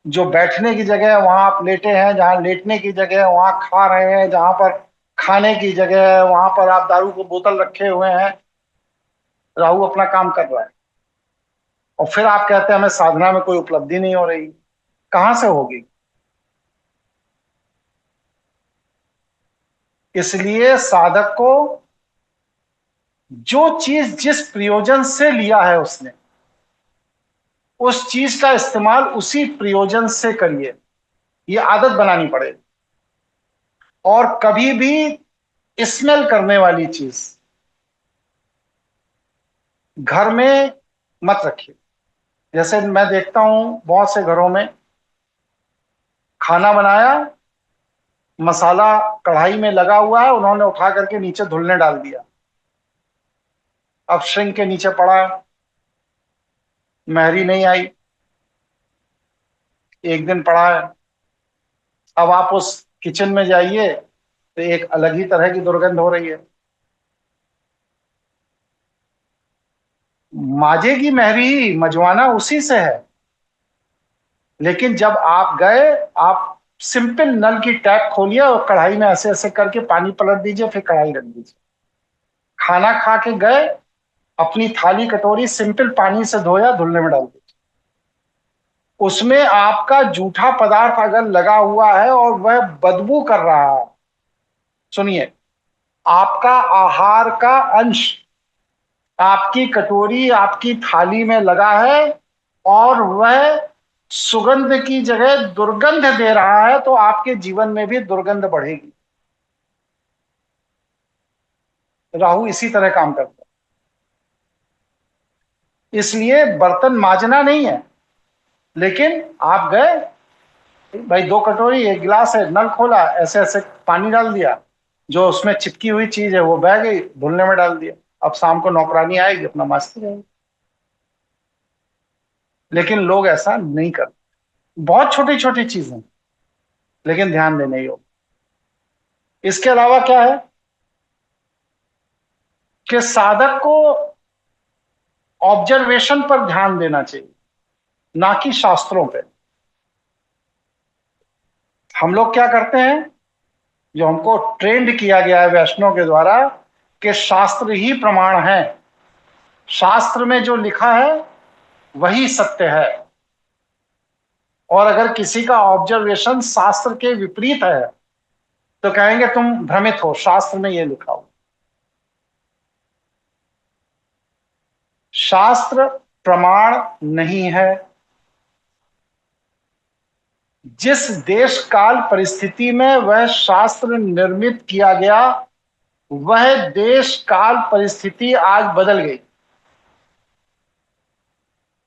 जो बैठने की जगह है वहां आप लेटे हैं, जहां लेटने की जगह है वहां खा रहे हैं, जहां पर खाने की जगह है वहां पर आप दारू की बोतल रखे हुए हैं। राहु अपना काम कर रहा है। और फिर आप कहते हैं हमें साधना में कोई उपलब्धि नहीं हो रही। कहां से होगी? इसलिए साधक को जो चीज जिस प्रयोजन से लिया है उसने, उस चीज का इस्तेमाल उसी प्रयोजन से करिए। ये आदत बनानी पड़ेगी। और कभी भी स्मेल करने वाली चीज घर में मत रखिए। जैसे मैं देखता हूं बहुत से घरों में खाना बनाया, मसाला कढ़ाई में लगा हुआ है, उन्होंने उठा करके नीचे धुलने डाल दिया। अब श्रिंक के नीचे पड़ा है, महरी नहीं आई, एक दिन पड़ा है। अब आप उस किचन में जाइए तो एक अलग ही तरह की दुर्गंध हो रही है। माजे की महरी मजवाना उसी से है, लेकिन जब आप गए, आप सिंपल नल की टैप खोलिए और कढ़ाई में ऐसे ऐसे करके पानी पलट दीजिए, फिर कढ़ाई रख दीजिए। खाना खा के गए, अपनी थाली कटोरी सिंपल पानी से धोया, धुलने में डाल दीजिए। उसमें आपका जूठा पदार्थ अगर लगा हुआ है और वह बदबू कर रहा है, सुनिए, आपका आहार का अंश आपकी कटोरी आपकी थाली में लगा है और वह सुगंध की जगह दुर्गंध दे रहा है, तो आपके जीवन में भी दुर्गंध बढ़ेगी। राहु इसी तरह काम करता है। इसलिए बर्तन माजना नहीं है, लेकिन आप गए, भाई 2 कटोरी 1 गिलास है, नल खोला, ऐसे ऐसे पानी डाल दिया, जो उसमें चिपकी हुई चीज है वो बह गई, धुलने में डाल दिया। अब शाम को नौकरानी आएगी, अपना मास्ती रहेगी। लेकिन लोग ऐसा नहीं करते। बहुत छोटी छोटी चीजें, लेकिन ध्यान देने योग्य। इसके अलावा क्या है कि साधक को ऑब्जर्वेशन पर ध्यान देना चाहिए, ना कि शास्त्रों पे। हम लोग क्या करते हैं, जो हमको ट्रेंड किया गया है वैष्णव के द्वारा, कि शास्त्र ही प्रमाण है, शास्त्र में जो लिखा है वही सत्य है। और अगर किसी का ऑब्जर्वेशन शास्त्र के विपरीत है तो कहेंगे तुम भ्रमित हो, शास्त्र में ये लिखा हो। शास्त्र प्रमाण नहीं है। जिस देश काल परिस्थिति में वह शास्त्र निर्मित किया गया, वह देश काल परिस्थिति आज बदल गई,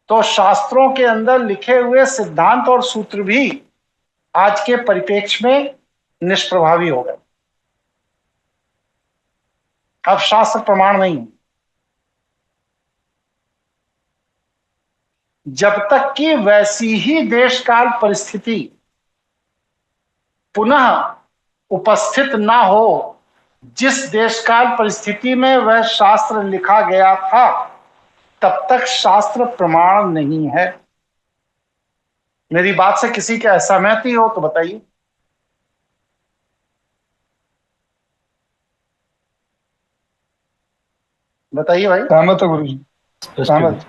तो शास्त्रों के अंदर लिखे हुए सिद्धांत और सूत्र भी आज के परिप्रेक्ष्य में निष्प्रभावी हो गए। अब शास्त्र प्रमाण नहीं है। जब तक कि वैसी ही देश काल परिस्थिति पुनः उपस्थित ना हो जिस देश काल परिस्थिति में वह शास्त्र लिखा गया था, तब तक शास्त्र प्रमाण नहीं है। मेरी बात से किसी के असहमति हो तो बताइए। बताइए भाई। सहमत है गुरुजी, सहमत।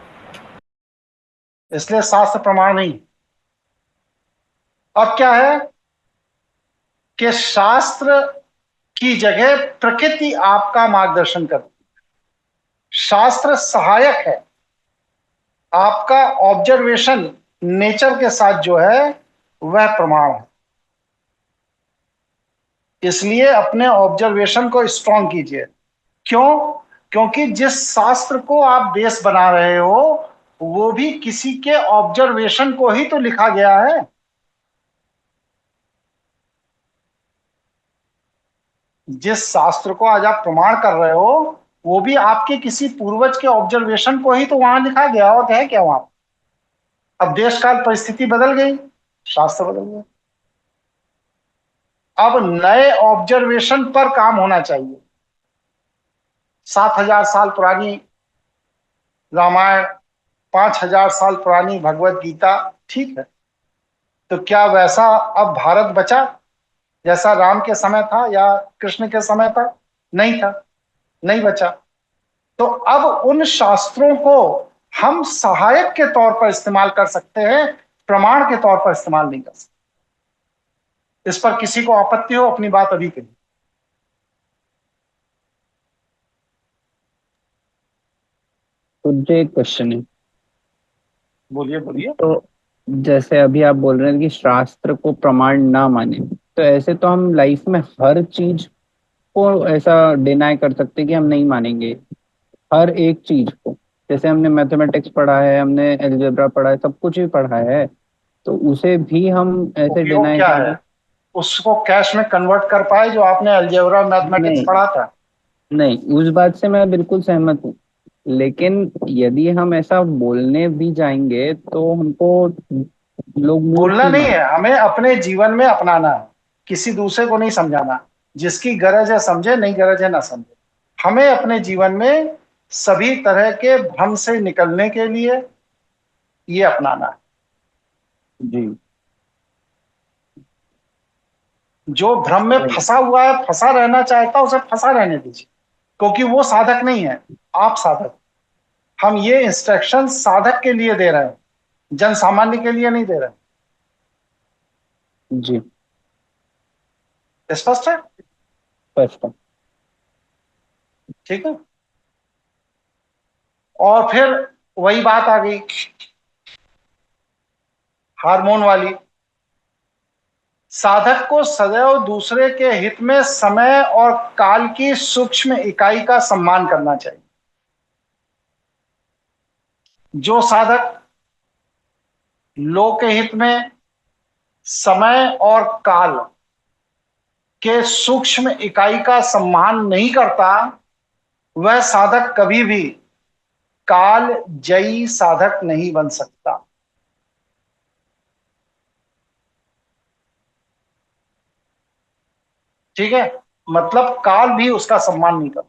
इसलिए शास्त्र प्रमाण नहीं। अब क्या है कि शास्त्र की जगह प्रकृति आपका मार्गदर्शन करती है। शास्त्र सहायक है, आपका ऑब्जर्वेशन नेचर के साथ जो है वह प्रमाण है। इसलिए अपने ऑब्जर्वेशन को स्ट्रांग कीजिए। क्यों? क्योंकि जिस शास्त्र को आप बेस बना रहे हो वो भी किसी के ऑब्जर्वेशन को ही तो लिखा गया है। जिस शास्त्र को आज आप प्रमाण कर रहे हो वो भी आपके किसी पूर्वज के ऑब्जर्वेशन को ही तो वहां लिखा गया, और है क्या वहां। अब देश काल परिस्थिति बदल गई, शास्त्र बदल गया। अब नए ऑब्जर्वेशन पर काम होना चाहिए। 7,000 साल पुरानी रामायण, 5,000 साल पुरानी भगवत गीता, ठीक है, तो क्या वैसा अब भारत बचा जैसा राम के समय था या कृष्ण के समय था? नहीं था, नहीं बचा। तो अब उन शास्त्रों को हम सहायक के तौर पर इस्तेमाल कर सकते हैं, प्रमाण के तौर पर इस्तेमाल नहीं कर सकते। इस पर किसी को आपत्ति हो? अपनी बात अभी कही। मुझे एक क्वेश्चन है। बोलिए बोलिए। तो जैसे अभी आप बोल रहे हैं कि शास्त्र को प्रमाण ना माने, तो ऐसे तो हम लाइफ में हर चीज को ऐसा डिनाई कर सकते हैं कि हम नहीं मानेंगे, हर एक चीज को। जैसे हमने मैथमेटिक्स पढ़ा है, हमने एलजेब्रा पढ़ा है, सब कुछ ही पढ़ा है, तो उसे भी हम ऐसे उपयोग डिनाई क्या करेंगे? है? उसको कैश में कन्वर्ट कर पाए जो आपने अलजेब्रा मैथमेटिक्स नहीं, पढ़ा था? नहीं, उस बात से मैं बिल्कुल सहमत हूँ, लेकिन यदि हम ऐसा बोलने भी जाएंगे तो हमको लोग मूर्ख बोलना ही नहीं मान। है, हमें अपने जीवन में अपनाना है, किसी दूसरे को नहीं समझाना। जिसकी गरज है समझे, नहीं गरज है ना समझे। हमें अपने जीवन में सभी तरह के भ्रम से निकलने के लिए ये अपनाना है। जी। जो भ्रम में फंसा हुआ है, फंसा रहना चाहता है, उसे फंसा रहने दीजिए, क्योंकि वो साधक नहीं है, आप साधक। हम ये इंस्ट्रक्शन साधक के लिए दे रहे हैं, जन सामान्य के लिए नहीं दे रहे जी। हैं। स्पष्ट है? स्पष्ट है। ठीक है। और फिर वही बात आ गई हार्मोन वाली। साधक को सदैव दूसरे के हित में समय और काल की सूक्ष्म इकाई का सम्मान करना चाहिए। जो साधक लोक के हित में समय और काल के सूक्ष्म इकाई का सम्मान नहीं करता, वह साधक कभी भी काल जयी साधक नहीं बन सकता। ठीक है, मतलब काल भी उसका सम्मान नहीं करता।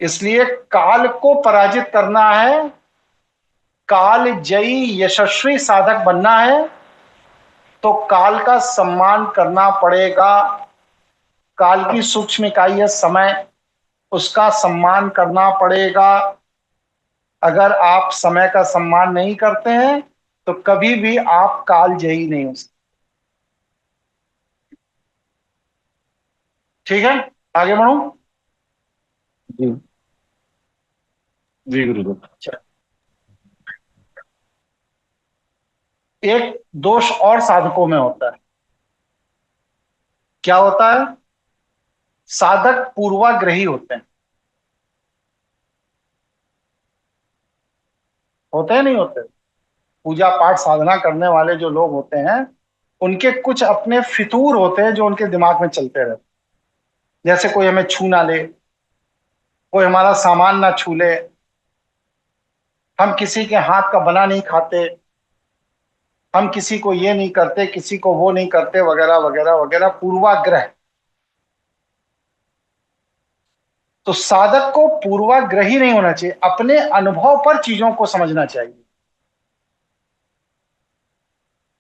इसलिए काल को पराजित करना है, काल जयी यशस्वी साधक बनना है, तो काल का सम्मान करना पड़ेगा। काल की सूक्ष्म इकाई है समय, उसका सम्मान करना पड़ेगा। अगर आप समय का सम्मान नहीं करते हैं तो कभी भी आप काल जयी नहीं हो सकते। ठीक है, आगे बढ़ू? जी। जी गुरुदेव। एक दोष और साधकों में होता है। क्या होता है? साधक पूर्वाग्रही होते हैं। होते हैं नहीं होते? पूजा पाठ साधना करने वाले जो लोग होते हैं उनके कुछ अपने फितूर होते हैं जो उनके दिमाग में चलते रहते। जैसे कोई हमें छू ना ले, कोई हमारा सामान ना छू ले, हम किसी के हाथ का बना नहीं खाते, हम किसी को ये नहीं करते, किसी को वो नहीं करते, वगैरह वगैरह वगैरह, पूर्वाग्रह। तो साधक को पूर्वाग्रही नहीं होना चाहिए, अपने अनुभव पर चीजों को समझना चाहिए।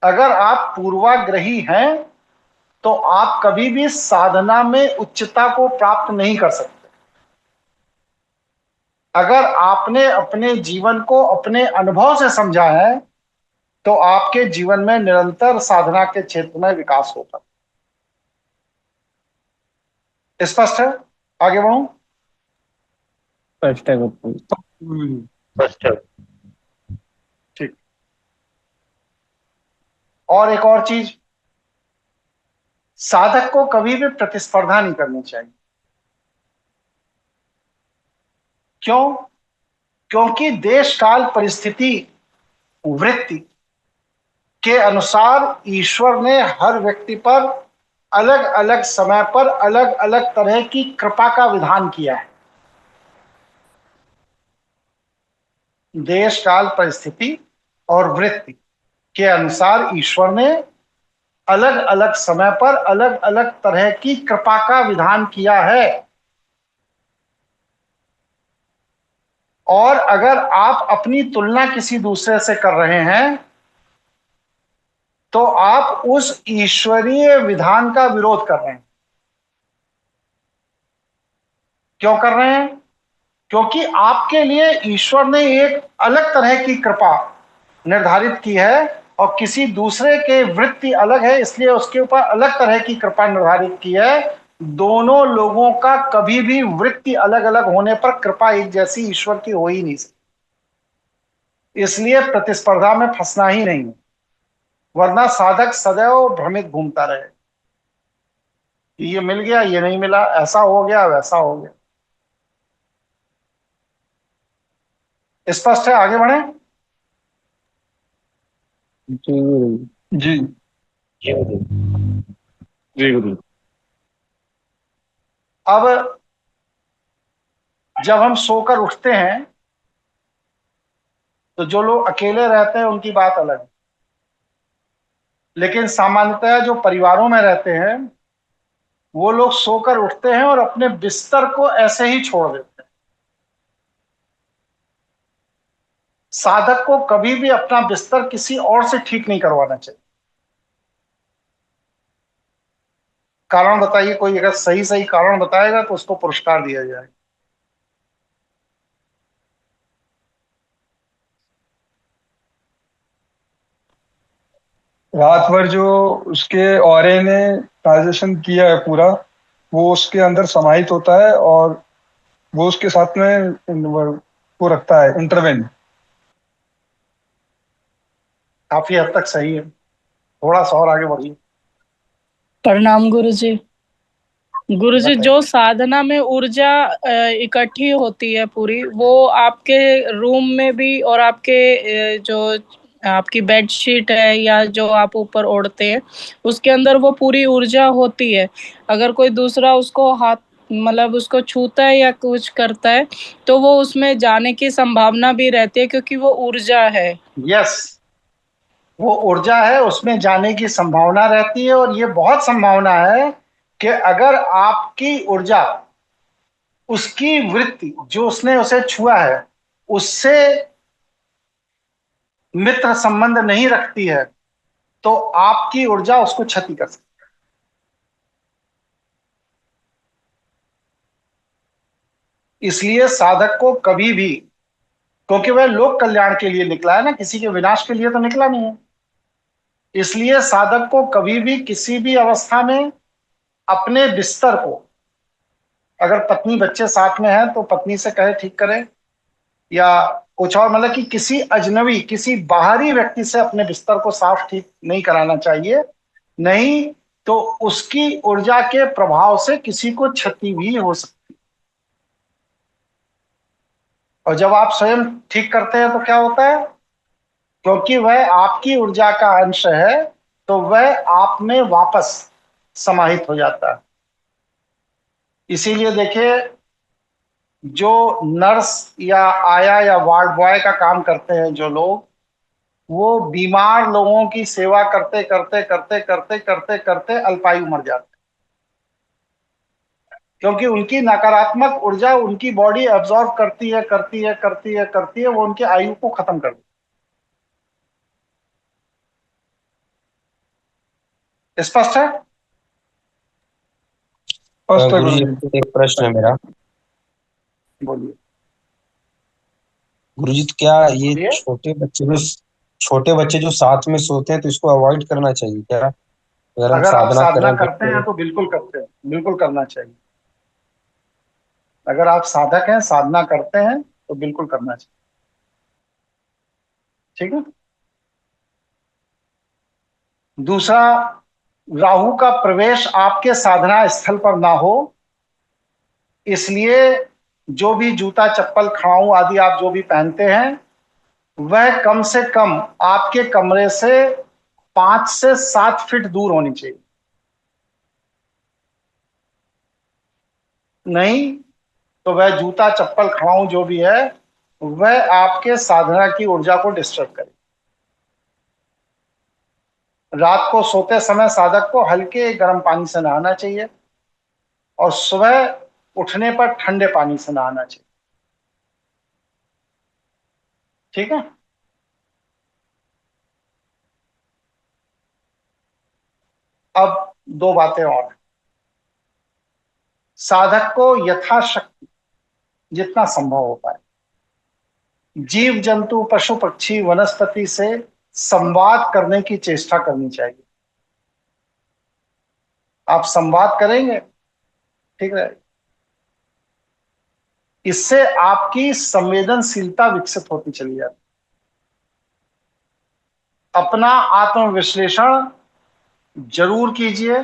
अगर आप पूर्वाग्रही हैं तो आप कभी भी साधना में उच्चता को प्राप्त नहीं कर सकते। अगर आपने अपने जीवन को अपने अनुभव से समझा है तो आपके जीवन में निरंतर साधना के क्षेत्र में विकास होगा। स्पष्ट है? आगे बढ़ूं? स्पष्ट है बिल्कुल। ठीक। और एक और चीज, साधक को कभी भी प्रतिस्पर्धा नहीं करनी चाहिए। क्यों? क्योंकि देश काल परिस्थिति वृत्ति के अनुसार ईश्वर ने हर व्यक्ति पर अलग अलग समय पर अलग अलग तरह की कृपा का विधान किया है। देश काल परिस्थिति और वृत्ति के अनुसार ईश्वर ने अलग अलग समय पर अलग अलग तरह की कृपा का विधान किया है। और अगर आप अपनी तुलना किसी दूसरे से कर रहे हैं तो आप उस ईश्वरीय विधान का विरोध कर रहे हैं। क्यों कर रहे हैं? क्योंकि आपके लिए ईश्वर ने एक अलग तरह की कृपा निर्धारित की है और किसी दूसरे के वृत्ति अलग है, इसलिए उसके ऊपर अलग तरह की कृपा निर्धारित की है। दोनों लोगों का कभी भी वृत्ति अलग अलग होने पर कृपा एक जैसी ईश्वर की हो ही नहीं सकती। इसलिए प्रतिस्पर्धा में फंसना ही नहीं है, वरना साधक सदैव भ्रमित घूमता रहे, ये मिल गया, ये नहीं मिला, ऐसा हो गया, वैसा हो गया। स्पष्ट है? आगे बढ़े। जी गुरु जी जी गुरु। अब जब हम सोकर उठते हैं तो जो लोग अकेले रहते हैं उनकी बात अलग है, लेकिन सामान्यतः जो परिवारों में रहते हैं वो लोग सोकर उठते हैं और अपने बिस्तर को ऐसे ही छोड़ देते हैं। साधक को कभी भी अपना बिस्तर किसी और से ठीक नहीं करवाना चाहिए। कारण बताइए, कोई अगर सही सही कारण बताएगा तो उसको पुरस्कार दिया जाएगा। रात भर जो उसके ऑरे ने ट्रांजेक्शन किया है पूरा, वो उसके अंदर समाहित होता है और वो उसके साथ में वो रखता है इंटरवेन। काफी हद तक सही है, थोड़ा सा और आगे बढ़िए। प्रणाम गुरुजी। गुरुजी, जो साधना में ऊर्जा इकट्ठी होती है पूरी, वो आपके रूम में भी और आपके जो आपकी बेडशीट है या जो आप ऊपर ओढ़ते हैं उसके अंदर वो पूरी ऊर्जा होती है। अगर कोई दूसरा उसको हाथ मतलब उसको छूता है या कुछ करता है तो वो उसमें जाने की संभावना भी रहती है, क्योंकि वो ऊर्जा है। यस, वो ऊर्जा है, उसमें जाने की संभावना रहती है। और ये बहुत संभावना है कि अगर आपकी ऊर्जा उसकी वृत्ति जो उसने उसे छुआ है उससे मित्र संबंध नहीं रखती है तो आपकी ऊर्जा उसको क्षति कर सकती है। इसलिए साधक को कभी भी, क्योंकि वह लोक कल्याण के लिए निकला है ना, किसी के विनाश के लिए तो निकला नहीं है, इसलिए साधक को कभी भी किसी भी अवस्था में अपने बिस्तर को, अगर पत्नी बच्चे साथ में हैं तो पत्नी से कहे ठीक करे, या कुछ और, मतलब कि किसी अजनबी किसी बाहरी व्यक्ति से अपने बिस्तर को साफ ठीक नहीं कराना चाहिए। नहीं तो उसकी ऊर्जा के प्रभाव से किसी को क्षति भी हो सकती है। और जब आप स्वयं ठीक करते हैं तो क्या होता है, क्योंकि वह आपकी ऊर्जा का अंश है तो वह आप में वापस समाहित हो जाता है। इसीलिए देखिए, जो नर्स या आया या वार्ड बॉय का काम करते हैं जो लोग, वो बीमार लोगों की सेवा करते करते करते करते करते करते अल्पायु मर जाते हैं, क्योंकि उनकी नकारात्मक ऊर्जा उनकी बॉडी एब्जॉर्ब करती है करती है करती है करती है, वो उनके आयु को खत्म कर देती है। स्पष्ट है? स्पष्ट है गुरु जी, गुरुजी। एक प्रश्न है मेरा। बोलिए गुरु जी, क्या ये बोलिए। छोटे बच्चे जो साथ में सोते हैं तो इसको अवॉइड करना चाहिए क्या, अगर हम अगर आप साधना साधना करें करते हैं तो बिल्कुल करते हैं, बिल्कुल करना चाहिए। अगर आप साधक हैं, साधना करते हैं तो बिल्कुल करना चाहिए। ठीक है। दूसरा, राहु का प्रवेश आपके साधना स्थल पर ना हो, इसलिए जो भी जूता चप्पल खड़ाऊ आदि आप जो भी पहनते हैं वह कम से कम आपके कमरे से 5 से 7 फीट दूर होनी चाहिए। नहीं तो वह जूता चप्पल खड़ाऊ जो भी है वह आपके साधना की ऊर्जा को डिस्टर्ब करे। रात को सोते समय साधक को हल्के गर्म पानी से नहाना चाहिए और सुबह उठने पर ठंडे पानी से नहाना चाहिए। ठीक है। अब 2 बातें और। साधक को यथाशक्ति जितना संभव हो पाए जीव जंतु पशु पक्षी वनस्पति से संवाद करने की चेष्टा करनी चाहिए। आप संवाद करेंगे ठीक है, इससे आपकी संवेदनशीलता विकसित होती चली जाती। अपना आत्मविश्लेषण जरूर कीजिए,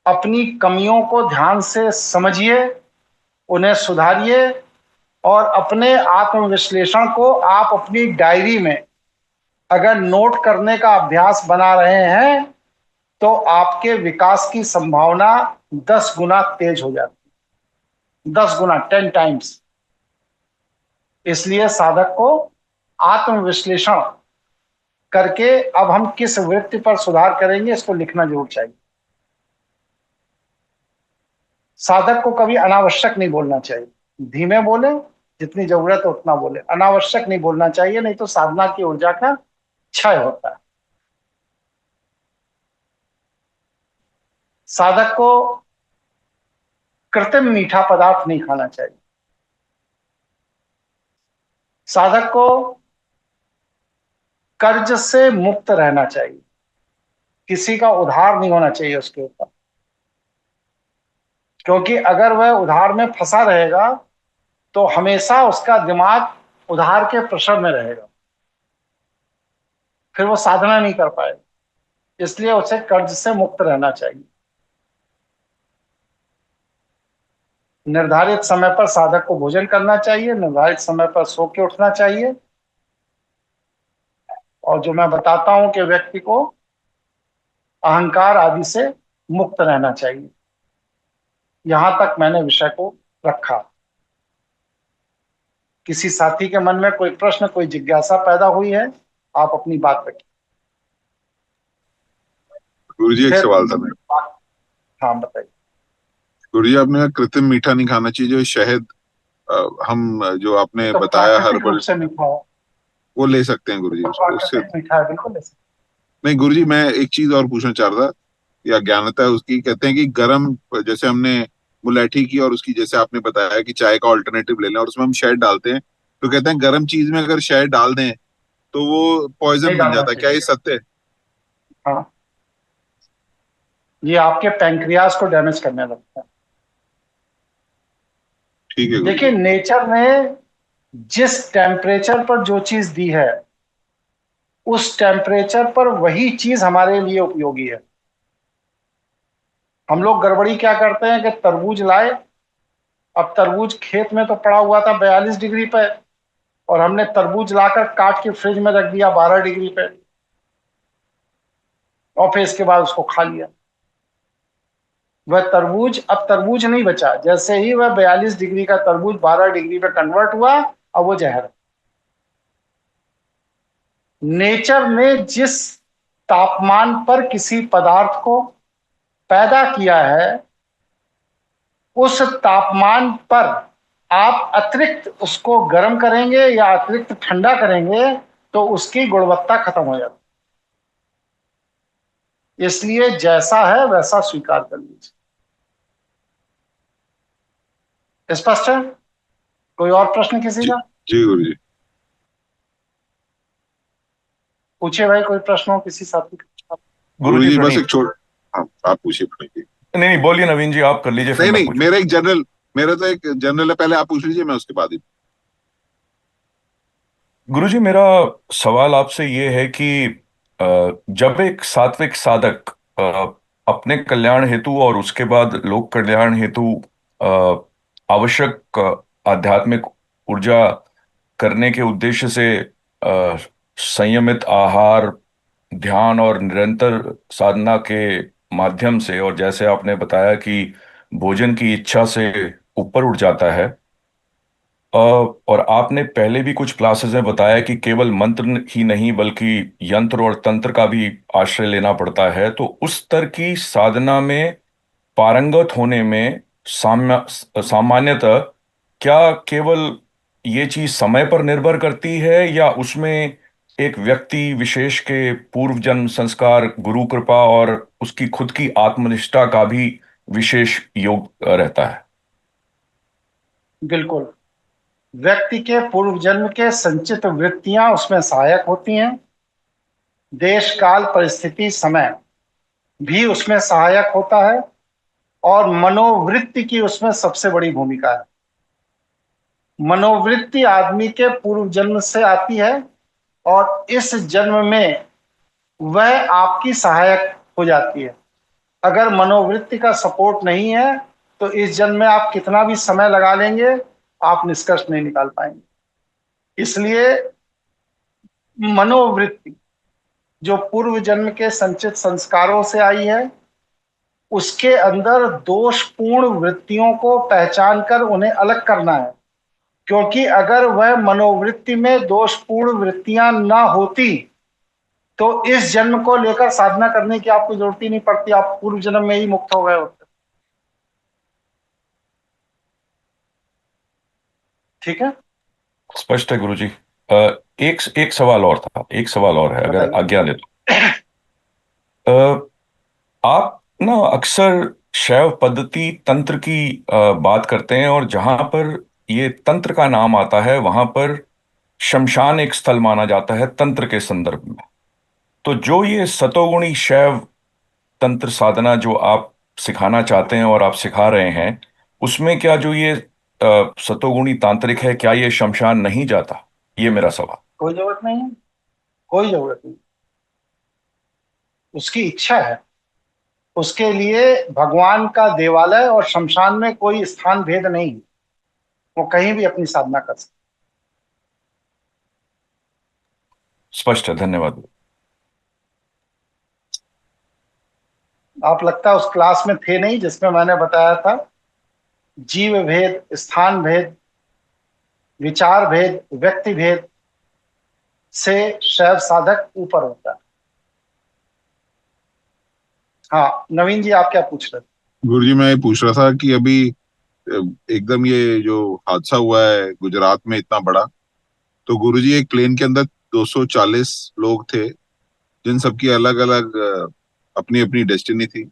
अपनी कमियों को ध्यान से समझिए, उन्हें सुधारिए और अपने आत्मविश्लेषण को आप अपनी डायरी में अगर नोट करने का अभ्यास बना रहे हैं तो आपके विकास की संभावना 10 गुना तेज हो जाती, 10 गुना 10 टाइम्स। इसलिए साधक को आत्मविश्लेषण करके अब हम किस वृत्ति पर सुधार करेंगे इसको लिखना जरूर चाहिए। साधक को कभी अनावश्यक नहीं बोलना चाहिए, धीमे बोले, जितनी जरूरत है उतना बोले, अनावश्यक नहीं बोलना चाहिए, नहीं तो साधना की ऊर्जा का क्षय होता है। साधक को कृत्रिम मीठा पदार्थ नहीं खाना चाहिए। साधक को कर्ज से मुक्त रहना चाहिए, किसी का उधार नहीं होना चाहिए उसके ऊपर, क्योंकि अगर वह उधार में फंसा रहेगा तो हमेशा उसका दिमाग उधार के प्रेशर में रहेगा, फिर वो साधना नहीं कर पाएगा। इसलिए उसे कर्ज से मुक्त रहना चाहिए। निर्धारित समय पर साधक को भोजन करना चाहिए, निर्धारित समय पर सो के उठना चाहिए, और जो मैं बताता हूं कि व्यक्ति को अहंकार आदि से मुक्त रहना चाहिए। यहां तक मैंने विषय को रखा। किसी साथी के मन में कोई प्रश्न, कोई जिज्ञासा पैदा हुई है, आप अपनी बात रखिए। गुरुजी एक सवाल था मेरा। हाँ बताइए। गुरुजी आपने कहा कृत्रिम मीठा नहीं खाना चाहिए, जो शहद हम जो आपने तो बताया प्राकृतिक हर्बल रूप से मीठा है, वो ले सकते हैं गुरुजी तो उससे? प्राकृतिक मीठा है, बिल्कुल ले सकते नहीं गुरुजी, मैं एक चीज और पूछना चाह रहा था, या ज्ञानता है उसकी। कहते हैं कि गरम, जैसे हमने मुलैठी की और उसकी जैसे आपने बताया कि चाय का ऑल्टरनेटिव ले लें और उसमें हम शहद डालते हैं, तो कहते हैं गरम चीज में अगर शहद डाल दें तो वो नहीं पॉइजन बन डालना जाता है। क्या ये चाहिए। सत्य है? हाँ, ये आपके पैंक्रियाज को डैमेज करने लगता है। ठीक है देखिए, गुरुजी। नेचर ने जिस टेम्परेचर पर जो चीज दी है उस टेम्परेचर पर वही चीज हमारे लिए उपयोगी है। हम लोग गड़बड़ी क्या करते हैं कि तरबूज लाए, अब तरबूज खेत में तो पड़ा हुआ था 42 डिग्री पे, और हमने तरबूज लाकर काट के फ्रिज में रख दिया 12 डिग्री पे, और फिर इसके बाद उसको खा लिया। वह तरबूज अब तरबूज नहीं बचा, जैसे ही वह 42 डिग्री का तरबूज 12 डिग्री पे कन्वर्ट हुआ, अब वो जहर है। नेचर ने जिस तापमान पर किसी पदार्थ को पैदा किया है उस तापमान पर आप अतिरिक्त उसको गर्म करेंगे या अतिरिक्त ठंडा करेंगे तो उसकी गुणवत्ता खत्म हो जाती है। इसलिए जैसा है वैसा स्वीकार कर लीजिए। स्पष्ट है? कोई और प्रश्न किसी जी का? जी गुरुजी। पूछिए भाई, कोई प्रश्न हो किसी साथी का? गुरुजी बस प्रणीत। एक छोड़, हाँ आप पूछिए प्रणीत। नहीं नहीं, बोलिए नवीन जी, आप कर लीजिए फिर नहीं मैं नहीं, पूछूं। मेरा तो एक जनरल है, पहले आप पूछ लीजिए, मैं उसके बाद ही। गुरुजी मेरा सवाल आपसे ये है कि जब एक सात्विक साधक अपने कल्याण हेतु और उसके बाद लोक कल्याण हेतु अ, आवश्यक आध्यात्मिक ऊर्जा करने के उद्देश्य से संयमित आहार, ध्यान और निरंतर साधना के माध्यम से, और जैसे आपने बताया कि भोजन की इच्छा से ऊपर उठ जाता है। और आपने पहले भी कुछ क्लासेस में बताया कि केवल मंत्र ही नहीं बल्कि यंत्र और तंत्र का भी आश्रय लेना पड़ता है। तो उस स्तर की साधना में पारंगत होने में सामान्यतः क्या केवल ये चीज समय पर निर्भर करती है, या उसमें एक व्यक्ति विशेष के पूर्व जन्म संस्कार, गुरु कृपा और उसकी खुद की आत्मनिष्ठा का भी विशेष योग रहता है? बिल्कुल, व्यक्ति के पूर्व जन्म के संचित वृत्तियां उसमें सहायक होती हैं। देश काल परिस्थिति समय भी उसमें सहायक होता है, और मनोवृत्ति की उसमें सबसे बड़ी भूमिका है। मनोवृत्ति आदमी के पूर्व जन्म से आती है, और इस जन्म में वह आपकी सहायक हो जाती है। अगर मनोवृत्ति का सपोर्ट नहीं है तो इस जन्म में आप कितना भी समय लगा लेंगे, आप निष्कर्ष नहीं निकाल पाएंगे। इसलिए मनोवृत्ति जो पूर्व जन्म के संचित संस्कारों से आई है, उसके अंदर दोषपूर्ण वृत्तियों को पहचान कर उन्हें अलग करना है। क्योंकि अगर वह मनोवृत्ति में दोषपूर्ण वृत्तियां ना होती तो इस जन्म को लेकर साधना करने की आपको जरूरत ही नहीं पड़ती, आप पूर्व जन्म में ही मुक्त हो गए होते। ठीक है, स्पष्ट है गुरुजी। एक एक सवाल और था, एक सवाल और है, अगर आज्ञा ले तो। आप ना अक्सर शैव पद्धति तंत्र की बात करते हैं, और जहां पर ये तंत्र का नाम आता है वहां पर शमशान एक स्थल माना जाता है तंत्र के संदर्भ में। तो जो ये सतोगुणी शैव तंत्र साधना जो आप सिखाना चाहते हैं और आप सिखा रहे हैं, उसमें क्या जो ये सतोगुणी तांत्रिक है, क्या ये शमशान नहीं जाता? ये मेरा सवाल। कोई जरूरत नहीं है, कोई जरूरत नहीं। उसकी इच्छा है, उसके लिए भगवान का देवालय और शमशान में कोई स्थान भेद नहीं, वो कहीं भी अपनी साधना कर सकते। स्पष्ट है, धन्यवाद। आप लगता है उस क्लास में थे नहीं जिसमें मैंने बताया था जीव भेद, स्थान भेद, विचार भेद, व्यक्ति भेद से शैव साधक ऊपर होता है। हाँ नवीन जी, आप क्या पूछ रहे थे? गुरुजी मैं ये पूछ रहा था कि अभी एकदम ये जो हादसा हुआ है गुजरात में इतना बड़ा, तो गुरुजी एक प्लेन के अंदर 240 लोग थे जिन सबकी अलग अलग अपनी अपनी डेस्टिनी थी।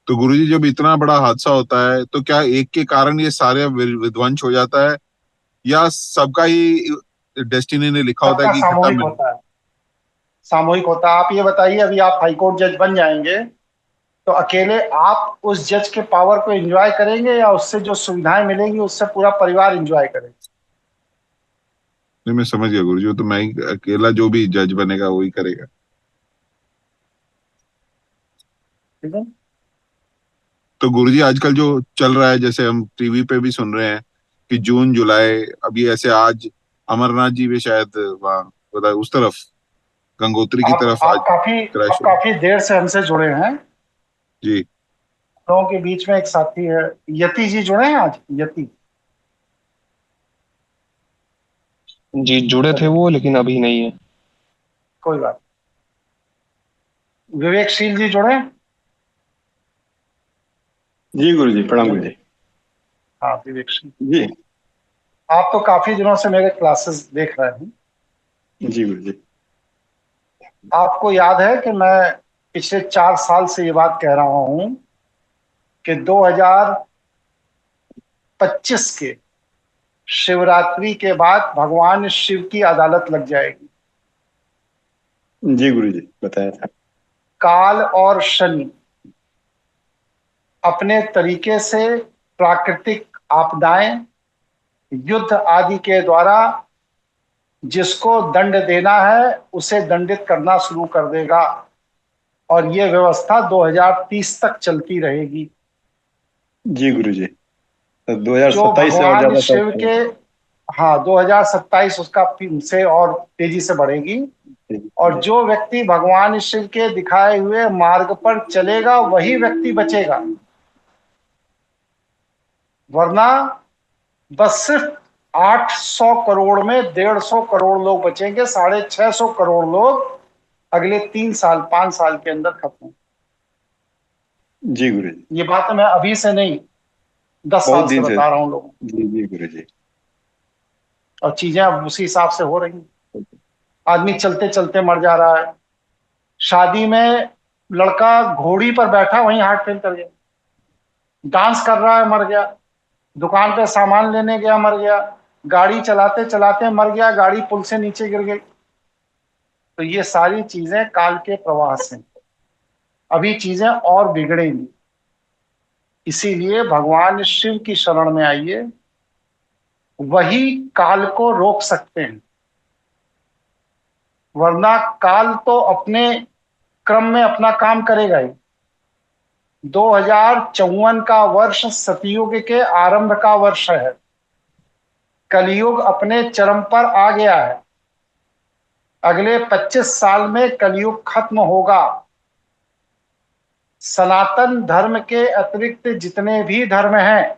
तो गुरुजी जब इतना बड़ा हादसा होता है तो क्या एक के कारण ये सारे विध्वंस हो जाता है, या सबका ही डेस्टिनी ने लिखा होता है कि सामूहिक होता है, सामूहिक होता है। आप ये बताइए, अभी आप हाईकोर्ट जज बन जाएंगे तो अकेले आप उस जज के पावर को एंजॉय करेंगे, या उससे जो सुविधाएं मिलेंगी उससे पूरा परिवार एंजॉय करेगा? नहीं, मैं समझ गया गुरुजी, तो मैं ही अकेला जो भी जज बनेगा वही करेगा। ठीक है। तो गुरुजी आजकल जो चल रहा है, जैसे हम टीवी पे भी सुन रहे हैं कि जून जुलाई, अभी ऐसे आज अमरनाथ जी भी शायद वहाँ बताए उस तरफ गंगोत्री की तरफ आज क्रैश हुआ। काफी देर से हमसे जुड़े हैं जी। लोगों के बीच में एक साथी है यति जी, जुड़े हैं आज? यति जी जुड़े थे वो, लेकिन अभी नहीं है। कोई बात। विवेकशील जी जुड़े? जी गुरुजी, प्रणाम गुरुजी। हाँ विवेकशील जी। आप तो काफी दिनों से मेरे क्लासेस देख रहे हैं। जी गुरुजी। आपको याद है कि मैं पिछले 4 साल से ये बात कह रहा हूं कि 2025 के शिवरात्रि के बाद भगवान शिव की अदालत लग जाएगी। जी गुरुजी, बताया था। काल और शनि अपने तरीके से प्राकृतिक आपदाएं, युद्ध आदि के द्वारा जिसको दंड देना है उसे दंडित करना शुरू कर देगा, और ये व्यवस्था 2030 तक चलती रहेगी। जी गुरुजी, तो जो 2027 से और भगवान ज्यादा शिव के, हाँ 2027 उसका से और तेजी से बढ़ेगी। और जो व्यक्ति भगवान शिव के दिखाए हुए मार्ग पर चलेगा वही व्यक्ति बचेगा, वरना बस सिर्फ 800 करोड़ में 150 करोड़ लोग बचेंगे, 650 करोड़ लोग अगले 3 साल 5 साल के अंदर खत्म। जी गुरुजी, ये बात मैं अभी से नहीं 10 साल बहुत से दिन से। बता रहा हूं लोगों को, जी जी गुरुजी। और चीजें अब उसी हिसाब से हो रही हैं। आदमी चलते चलते मर जा रहा है। शादी में लड़का घोड़ी पर बैठा वहीं हार्ट फेल कर गया, डांस कर रहा है मर गया, दुकान पे सामान लेने गया मर गया, गाड़ी चलाते चलाते मर गया, गाड़ी पुल से नीचे गिर गई। तो ये सारी चीजें काल के प्रवाह से, अभी चीजें और बिगड़ेंगी। इसीलिए भगवान शिव की शरण में आइए, वही काल को रोक सकते हैं, वरना काल तो अपने क्रम में अपना काम करेगा ही। 2054 का वर्ष सतयुग के आरंभ का वर्ष है। कलयुग अपने चरम पर आ गया है। अगले 25 साल में कलयुग खत्म होगा। सनातन धर्म के अतिरिक्त जितने भी धर्म हैं,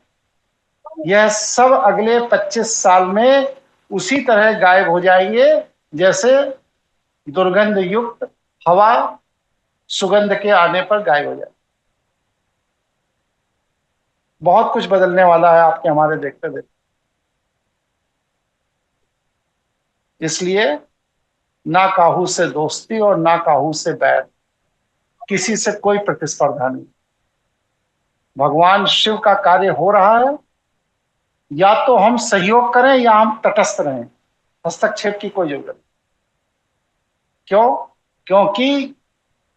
यह सब अगले 25 साल में उसी तरह गायब हो जाएंगे जैसे दुर्गंध युक्त हवा सुगंध के आने पर गायब हो जाए। बहुत कुछ बदलने वाला है आपके हमारे देखते देखते। इसलिए ना काहू से दोस्ती और ना काहू से बैर, किसी से कोई प्रतिस्पर्धा नहीं। भगवान शिव का कार्य हो रहा है, या तो हम सहयोग करें या हम तटस्थ रहें, हस्तक्षेप की कोई जरूरत नहीं। क्यों? क्योंकि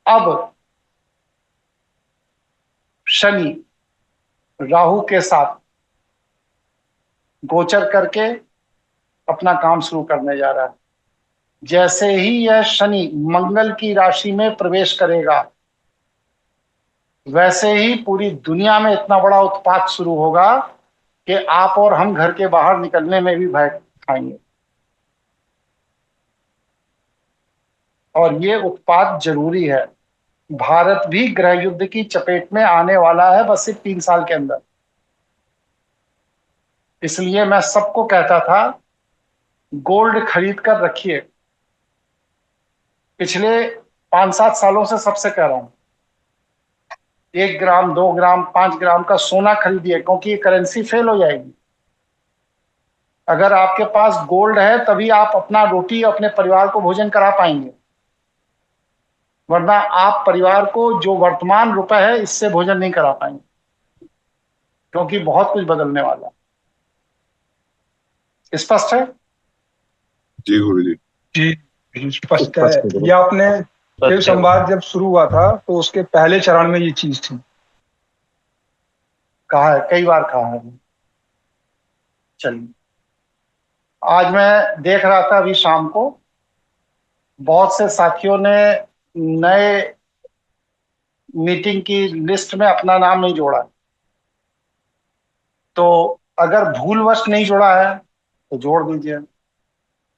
अब शनि राहु के साथ गोचर करके अपना काम शुरू करने जा रहा है। जैसे ही यह शनि मंगल की राशि में प्रवेश करेगा, वैसे ही पूरी दुनिया में इतना बड़ा उत्पात शुरू होगा कि आप और हम घर के बाहर निकलने में भी भय खाएंगे। और ये उत्पात जरूरी है। भारत भी गृह युद्ध की चपेट में आने वाला है बस सिर्फ 3 साल के अंदर। इसलिए मैं सबको कहता था गोल्ड खरीद कर रखिए। पिछले 5-7 सालों से सबसे कह रहा हूं, 1 ग्राम 2 ग्राम 5 ग्राम का सोना खरीदिए, क्योंकि ये करेंसी फेल हो जाएगी। अगर आपके पास गोल्ड है तभी आप अपना रोटी अपने परिवार को भोजन करा पाएंगे, वरना आप परिवार को जो वर्तमान रुपए है इससे भोजन नहीं करा पाएंगे, क्योंकि बहुत कुछ बदलने वाला है। स्पष्ट है? जी गुरुजी। जी स्पष्ट है। ये आपने शिव संवाद जब शुरू हुआ था तो उसके पहले चरण में ये चीज थी। कहा है, कई बार कहा है। चलिए, आज मैं देख रहा था अभी शाम को, बहुत से साथियों ने नए मीटिंग की लिस्ट में अपना नाम नहीं जोड़ा। तो अगर भूलवश नहीं जोड़ा है तो जोड़ दीजिए,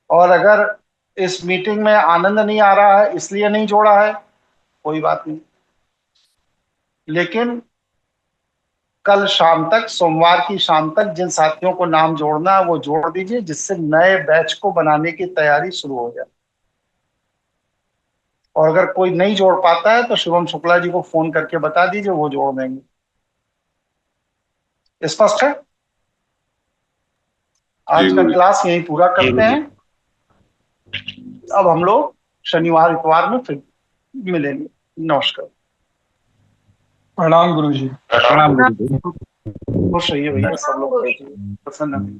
और अगर इस मीटिंग में आनंद नहीं आ रहा है इसलिए नहीं जोड़ा है, कोई बात नहीं। लेकिन कल शाम तक, सोमवार की शाम तक जिन साथियों को नाम जोड़ना है वो जोड़ दीजिए, जिससे नए बैच को बनाने की तैयारी शुरू हो जाए। और अगर कोई नहीं जोड़ पाता है तो शुभम शुक्ला जी को फोन करके बता दीजिए, वो जोड़ देंगे। स्पष्ट है? आज का क्लास यहीं पूरा करते हैं। अब हम लोग शनिवार इतवार में फिर मिलेंगे। नमस्कार। प्रणाम गुरुजी। प्रणाम गुरुजी। खुश रहिए भैया, सब लोग प्रसन्न।